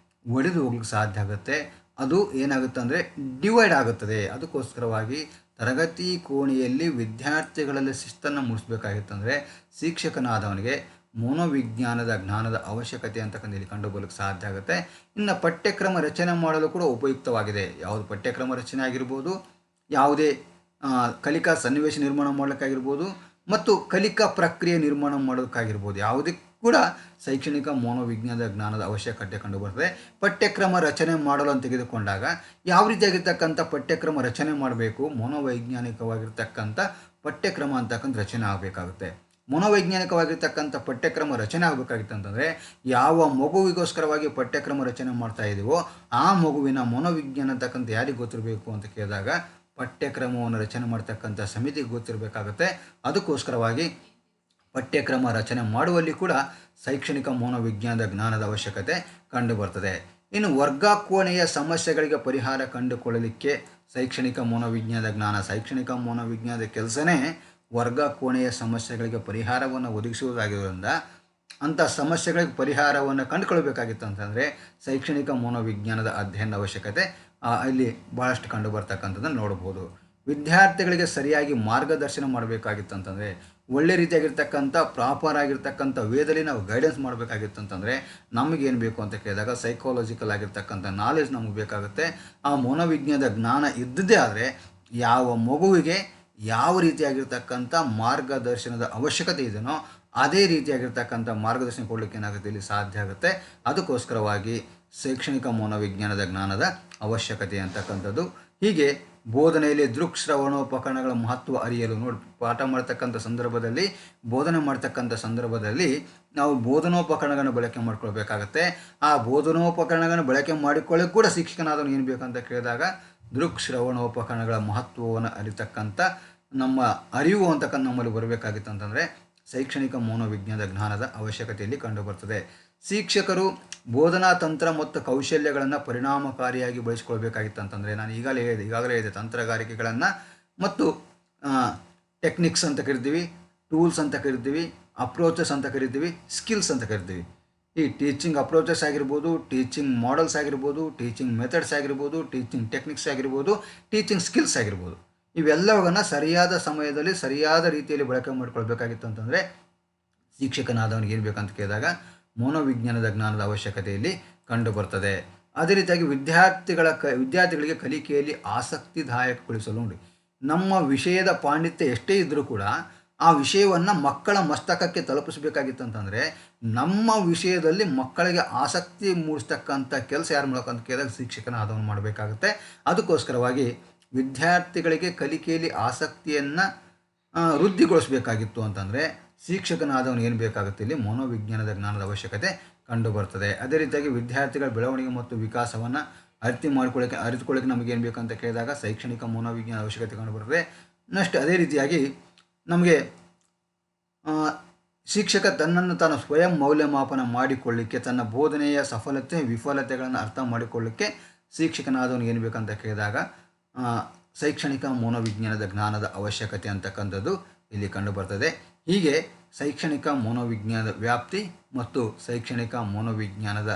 ಒಡೆದು ಹೋಗ್ಲಿಕ್ಕೆ ಸಾಧ್ಯ ಆಗುತ್ತೆ. ಅದು ಏನಾಗುತ್ತೆ ಅಂದರೆ ಡಿವೈಡ್ ಆಗುತ್ತದೆ. ಅದಕ್ಕೋಸ್ಕರವಾಗಿ ತರಗತಿ ಕೋಣೆಯಲ್ಲಿ ವಿದ್ಯಾರ್ಥಿಗಳಲ್ಲಿ ಶಿಸ್ತನ್ನು ಮೂಡಿಸಬೇಕಾಗಿತ್ತಂದರೆ ಶಿಕ್ಷಕನಾದವನಿಗೆ ಮನೋವಿಜ್ಞಾನದ ಜ್ಞಾನದ ಅವಶ್ಯಕತೆ ಅಂತಕ್ಕಂಥ ಇಲ್ಲಿ ಕಂಡುಬರಲಿಕ್ಕೆ ಸಾಧ್ಯ ಆಗುತ್ತೆ. ಇನ್ನು ಪಠ್ಯಕ್ರಮ ರಚನೆ ಮಾಡಲು ಕೂಡ ಉಪಯುಕ್ತವಾಗಿದೆ. ಯಾವುದು ಪಠ್ಯಕ್ರಮ ರಚನೆ ಆಗಿರ್ಬೋದು, ಯಾವುದೇ ಕಲಿಕಾ ಸನ್ನಿವೇಶ ನಿರ್ಮಾಣ ಮಾಡಲಿಕ್ಕಾಗಿರ್ಬೋದು ಮತ್ತು ಕಲಿಕಾ ಪ್ರಕ್ರಿಯೆ ನಿರ್ಮಾಣ ಮಾಡೋದಕ್ಕಾಗಿರ್ಬೋದು, ಯಾವುದಕ್ಕೆ ಕೂಡ ಶೈಕ್ಷಣಿಕ ಮನೋವಿಜ್ಞಾನದ ಜ್ಞಾನದ ಅವಶ್ಯಕತೆ ಕಂಡುಬರ್ತದೆ. ಪಠ್ಯಕ್ರಮ ರಚನೆ ಮಾಡಲು ಅಂತ ತೆಗೆದುಕೊಂಡಾಗ ಯಾವ ರೀತಿಯಾಗಿರ್ತಕ್ಕಂಥ ಪಠ್ಯಕ್ರಮ ರಚನೆ ಮಾಡಬೇಕು, ಮನೋವೈಜ್ಞಾನಿಕವಾಗಿರ್ತಕ್ಕಂಥ ಪಠ್ಯಕ್ರಮ ಅಂತಕ್ಕಂಥ ರಚನೆ ಆಗಬೇಕಾಗುತ್ತೆ. ಮನೋವೈಜ್ಞಾನಿಕವಾಗಿರ್ತಕ್ಕಂಥ ಪಠ್ಯಕ್ರಮ ರಚನೆ ಆಗಬೇಕಾಗಿತ್ತು ಅಂತಂದರೆ ಯಾವ ಮಗುವಿಗೋಸ್ಕರವಾಗಿ ಪಠ್ಯಕ್ರಮ ರಚನೆ ಮಾಡ್ತಾ ಇದ್ದೀವೋ ಆ ಮಗುವಿನ ಮನೋವಿಜ್ಞಾನ ಅಂತಕ್ಕಂಥ ಯಾರಿಗೆ ಗೊತ್ತಿರಬೇಕು ಅಂತ ಕೇಳಿದಾಗ ಪಠ್ಯಕ್ರಮವನ್ನು ರಚನೆ ಮಾಡ್ತಕ್ಕಂಥ ಸಮಿತಿಗೆ ಗೊತ್ತಿರಬೇಕಾಗುತ್ತೆ. ಅದಕ್ಕೋಸ್ಕರವಾಗಿ ಪಠ್ಯಕ್ರಮ ರಚನೆ ಮಾಡುವಲ್ಲಿ ಕೂಡ ಶೈಕ್ಷಣಿಕ ಮನೋವಿಜ್ಞಾನದ ಜ್ಞಾನದ ಅವಶ್ಯಕತೆ ಕಂಡು ಬರ್ತದೆ. ಇನ್ನು ವರ್ಗ ಕೋಣೆಯ ಸಮಸ್ಯೆಗಳಿಗೆ ಪರಿಹಾರ ಕಂಡುಕೊಳ್ಳಲಿಕ್ಕೆ ಶೈಕ್ಷಣಿಕ ಮನೋವಿಜ್ಞಾನದ ಜ್ಞಾನ, ಶೈಕ್ಷಣಿಕ ಮನೋವಿಜ್ಞಾನದ ಕೆಲಸನೇ ವರ್ಗ ಕೋಣೆಯ ಸಮಸ್ಯೆಗಳಿಗೆ ಪರಿಹಾರವನ್ನು ಒದಗಿಸುವುದಾಗಿರೋದ್ರಿಂದ ಅಂಥ ಸಮಸ್ಯೆಗಳಿಗೆ ಪರಿಹಾರವನ್ನು ಕಂಡುಕೊಳ್ಬೇಕಾಗಿತ್ತು ಅಂತಂದರೆ ಶೈಕ್ಷಣಿಕ ಮನೋವಿಜ್ಞಾನದ ಅಧ್ಯಯನದ ಅವಶ್ಯಕತೆ ಇಲ್ಲಿ ಭಾಳಷ್ಟು ಕಂಡು ಬರ್ತಕ್ಕಂಥದ್ದನ್ನು ನೋಡ್ಬೋದು. ವಿದ್ಯಾರ್ಥಿಗಳಿಗೆ ಸರಿಯಾಗಿ ಮಾರ್ಗದರ್ಶನ ಮಾಡಬೇಕಾಗಿತ್ತು ಅಂತಂದರೆ ಒಳ್ಳೆ ರೀತಿಯಾಗಿರ್ತಕ್ಕಂಥ ಪ್ರಾಪರ್ ಆಗಿರ್ತಕ್ಕಂಥ ವೇದಲ್ಲಿ ನಾವು ಗೈಡೆನ್ಸ್ ಮಾಡಬೇಕಾಗಿತ್ತು ಅಂತಂದರೆ ನಮಗೇನು ಬೇಕು ಅಂತ ಕೇಳಿದಾಗ ಸೈಕಾಲಜಿಕಲ್ ಆಗಿರ್ತಕ್ಕಂಥ ನಾಲೆಜ್ ನಮಗೆ ಬೇಕಾಗುತ್ತೆ. ಆ ಮನೋವಿಜ್ಞಾನದ ಜ್ಞಾನ ಇದ್ದದ್ದೇ ಆದರೆ ಯಾವ ಮಗುವಿಗೆ ಯಾವ ರೀತಿಯಾಗಿರ್ತಕ್ಕಂಥ ಮಾರ್ಗದರ್ಶನದ ಅವಶ್ಯಕತೆ ಇದೆಯೋ ಅದೇ ರೀತಿಯಾಗಿರ್ತಕ್ಕಂಥ ಮಾರ್ಗದರ್ಶನ ಕೊಡಲಿಕ್ಕೆ ಏನಾಗುತ್ತೆ ಇಲ್ಲಿ ಸಾಧ್ಯ ಆಗುತ್ತೆ. ಅದಕ್ಕೋಸ್ಕರವಾಗಿ ಶೈಕ್ಷಣಿಕ ಮನೋವಿಜ್ಞಾನದ ಜ್ಞಾನದ ಅವಶ್ಯಕತೆ ಅಂತಕ್ಕಂಥದ್ದು. ಹೀಗೆ ಬೋಧನೆಯಲ್ಲಿ ದೃಕ್ಶ್ರವಣೋಪಕರಣಗಳ ಮಹತ್ವ ಅರಿಯಲು. ನೋಡಿ, ಪಾಠ ಮಾಡ್ತಕ್ಕಂಥ ಸಂದರ್ಭದಲ್ಲಿ, ಬೋಧನೆ ಮಾಡ್ತಕ್ಕಂಥ ಸಂದರ್ಭದಲ್ಲಿ ನಾವು ಬೋಧನೋಪಕರಣಗಳನ್ನು ಬಳಕೆ ಮಾಡ್ಕೊಳ್ಬೇಕಾಗತ್ತೆ. ಆ ಬೋಧನೋಪಕರಣಗಳನ್ನು ಬಳಕೆ ಮಾಡಿಕೊಳ್ಳೋಕೆ ಕೂಡ ಶಿಕ್ಷಕನಾದವನು ಏನು ಬೇಕಂತ ಕೇಳಿದಾಗ ದೃಕ್ಶ್ರವಣೋಪಕರಣಗಳ ಮಹತ್ವವನ್ನು ಅರಿತಕ್ಕಂಥ ನಮ್ಮ ಅರಿವು ಅಂತಕ್ಕಂಥ ನಮ್ಮಲ್ಲಿ ಬರಬೇಕಾಗಿತ್ತು ಅಂತಂದರೆ ಶೈಕ್ಷಣಿಕ ಮನೋವಿಜ್ಞಾನದ ಜ್ಞಾನದ ಅವಶ್ಯಕತೆಯಲ್ಲಿ ಕಂಡುಬರ್ತದೆ. ಶಿಕ್ಷಕರು ಬೋಧನಾ ತಂತ್ರ ಮತ್ತು ಕೌಶಲ್ಯಗಳನ್ನು ಪರಿಣಾಮಕಾರಿಯಾಗಿ ಬಳಸಿಕೊಳ್ಬೇಕಾಗಿತ್ತು ಅಂತಂದರೆ, ನಾನು ಈಗಾಗಲೇ ಹೇಳಿದೆ ತಂತ್ರಗಾರಿಕೆಗಳನ್ನು ಮತ್ತು ಟೆಕ್ನಿಕ್ಸ್ ಅಂತ ಕರಿತೀವಿ, ಟೂಲ್ಸ್ ಅಂತ ಕರಿತೀವಿ, ಅಪ್ರೋಚಸ್ ಅಂತ ಕರಿತೀವಿ, ಸ್ಕಿಲ್ಸ್ ಅಂತ ಕರಿತೀವಿ. ಈ ಟೀಚಿಂಗ್ ಅಪ್ರೋಚಸ್ ಆಗಿರ್ಬೋದು, ಟೀಚಿಂಗ್ ಮಾಡೆಲ್ಸ್ ಆಗಿರ್ಬೋದು, ಟೀಚಿಂಗ್ ಮೆಥಡ್ಸ್ ಆಗಿರ್ಬೋದು, ಟೀಚಿಂಗ್ ಟೆಕ್ನಿಕ್ಸ್ ಆಗಿರ್ಬೋದು, ಟೀಚಿಂಗ್ ಸ್ಕಿಲ್ಸ್ ಆಗಿರ್ಬೋದು, ಇವೆಲ್ಲವನ್ನು ಸರಿಯಾದ ಸಮಯದಲ್ಲಿ ಸರಿಯಾದ ರೀತಿಯಲ್ಲಿ ಬಳಕೆ ಮಾಡಿಕೊಳ್ಬೇಕಾಗಿತ್ತು ಅಂತಂದರೆ ಶಿಕ್ಷಕನಾದವನಿಗೆ ಏನು ಬೇಕಂತ ಕೇಳಿದಾಗ ಮನೋವಿಜ್ಞಾನದ ಜ್ಞಾನದ ಅವಶ್ಯಕತೆಯಲ್ಲಿ ಕಂಡುಬರ್ತದೆ. ಅದೇ ರೀತಿಯಾಗಿ ವಿದ್ಯಾರ್ಥಿಗಳಿಗೆ ಕಲಿಕೆಯಲ್ಲಿ ಆಸಕ್ತಿದಾಯಕಗೊಳಿಸಲು. ನೋಡಿ, ನಮ್ಮ ವಿಷಯದ ಪಾಂಡಿತ್ಯ ಎಷ್ಟೇ ಇದ್ದರೂ ಕೂಡ ಆ ವಿಷಯವನ್ನು ಮಕ್ಕಳ ಮಸ್ತಕಕ್ಕೆ ತಲುಪಿಸಬೇಕಾಗಿತ್ತು ಅಂತಂದರೆ ನಮ್ಮ ವಿಷಯದಲ್ಲಿ ಮಕ್ಕಳಿಗೆ ಆಸಕ್ತಿ ಮೂಡಿಸ್ತಕ್ಕಂಥ ಕೆಲಸ ಯಾರು ಮೂಲಕ ಅಂತ ಕೇಳಿದಾಗ ಶಿಕ್ಷಕನಾದವನು ಮಾಡಬೇಕಾಗುತ್ತೆ. ಅದಕ್ಕೋಸ್ಕರವಾಗಿ ವಿದ್ಯಾರ್ಥಿಗಳಿಗೆ ಕಲಿಕೆಯಲ್ಲಿ ಆಸಕ್ತಿಯನ್ನು ವೃದ್ಧಿಗೊಳಿಸಬೇಕಾಗಿತ್ತು ಅಂತಂದರೆ ಶಿಕ್ಷಕನಾದವನು ಏನು ಬೇಕಾಗುತ್ತೆ, ಇಲ್ಲಿ ಮನೋವಿಜ್ಞಾನದ ಜ್ಞಾನದ ಅವಶ್ಯಕತೆ ಕಂಡುಬರ್ತದೆ. ಅದೇ ರೀತಿಯಾಗಿ ವಿದ್ಯಾರ್ಥಿಗಳ ಬೆಳವಣಿಗೆ ಮತ್ತು ವಿಕಾಸವನ್ನು ಅರಿತುಕೊಳ್ಳೋಕೆ ನಮಗೇನು ಬೇಕಂತ ಕೇಳಿದಾಗ ಶೈಕ್ಷಣಿಕ ಮನೋವಿಜ್ಞಾನ ಅವಶ್ಯಕತೆ ಕಂಡುಬರ್ತದೆ. ನೆಕ್ಸ್ಟ್ ಅದೇ ರೀತಿಯಾಗಿ ನಮಗೆ ಶಿಕ್ಷಕ ತನ್ನನ್ನು ತಾನು ಸ್ವಯಂ ಮೌಲ್ಯಮಾಪನ ಮಾಡಿಕೊಳ್ಳಿಕ್ಕೆ, ತನ್ನ ಬೋಧನೆಯ ಸಫಲತೆ ವಿಫಲತೆಗಳನ್ನು ಅರ್ಥ ಮಾಡಿಕೊಳ್ಳಿಕ್ಕೆ ಶಿಕ್ಷಕನಾದವನು ಏನು ಬೇಕಂತ ಕೇಳಿದಾಗ ಶೈಕ್ಷಣಿಕ ಮನೋವಿಜ್ಞಾನದ ಜ್ಞಾನದ ಅವಶ್ಯಕತೆ ಅಂತಕ್ಕಂಥದ್ದು ಇಲ್ಲಿ ಕಂಡುಬರ್ತದೆ. ಹೀಗೆ ಶೈಕ್ಷಣಿಕ ಮನೋವಿಜ್ಞಾನದ ವ್ಯಾಪ್ತಿ ಮತ್ತು ಶೈಕ್ಷಣಿಕ ಮನೋವಿಜ್ಞಾನದ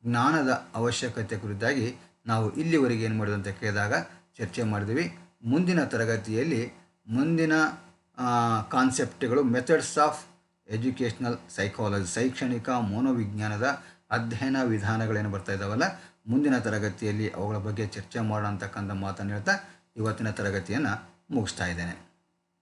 ಜ್ಞಾನದ ಅವಶ್ಯಕತೆ ಕುರಿತಾಗಿ ನಾವು ಇಲ್ಲಿವರೆಗೆ ಏನು ಮಾಡಿದ್ವಿ ಅಂತ ಕೇಳಿದಾಗ ಚರ್ಚೆ ಮಾಡಿದ್ವಿ. ಮುಂದಿನ ತರಗತಿಯಲ್ಲಿ ಮುಂದಿನ ಕಾನ್ಸೆಪ್ಟ್ಗಳು ಮೆಥಡ್ಸ್ ಆಫ್ ಎಜುಕೇಷ್ನಲ್ ಸೈಕಾಲಜಿ, ಶೈಕ್ಷಣಿಕ ಮನೋವಿಜ್ಞಾನದ ಅಧ್ಯಯನ ವಿಧಾನಗಳೇನು ಬರ್ತಾ ಇದ್ದಾವಲ್ಲ, ಮುಂದಿನ ತರಗತಿಯಲ್ಲಿ ಅವುಗಳ ಬಗ್ಗೆ ಚರ್ಚೆ ಮಾಡೋಣ ಅಂತಕ್ಕಂಥ ಮಾತನ್ನು ಹೇಳ್ತಾ ಇವತ್ತಿನ ತರಗತಿಯನ್ನು ಮುಗಿಸ್ತಾ ಇದ್ದೇನೆ.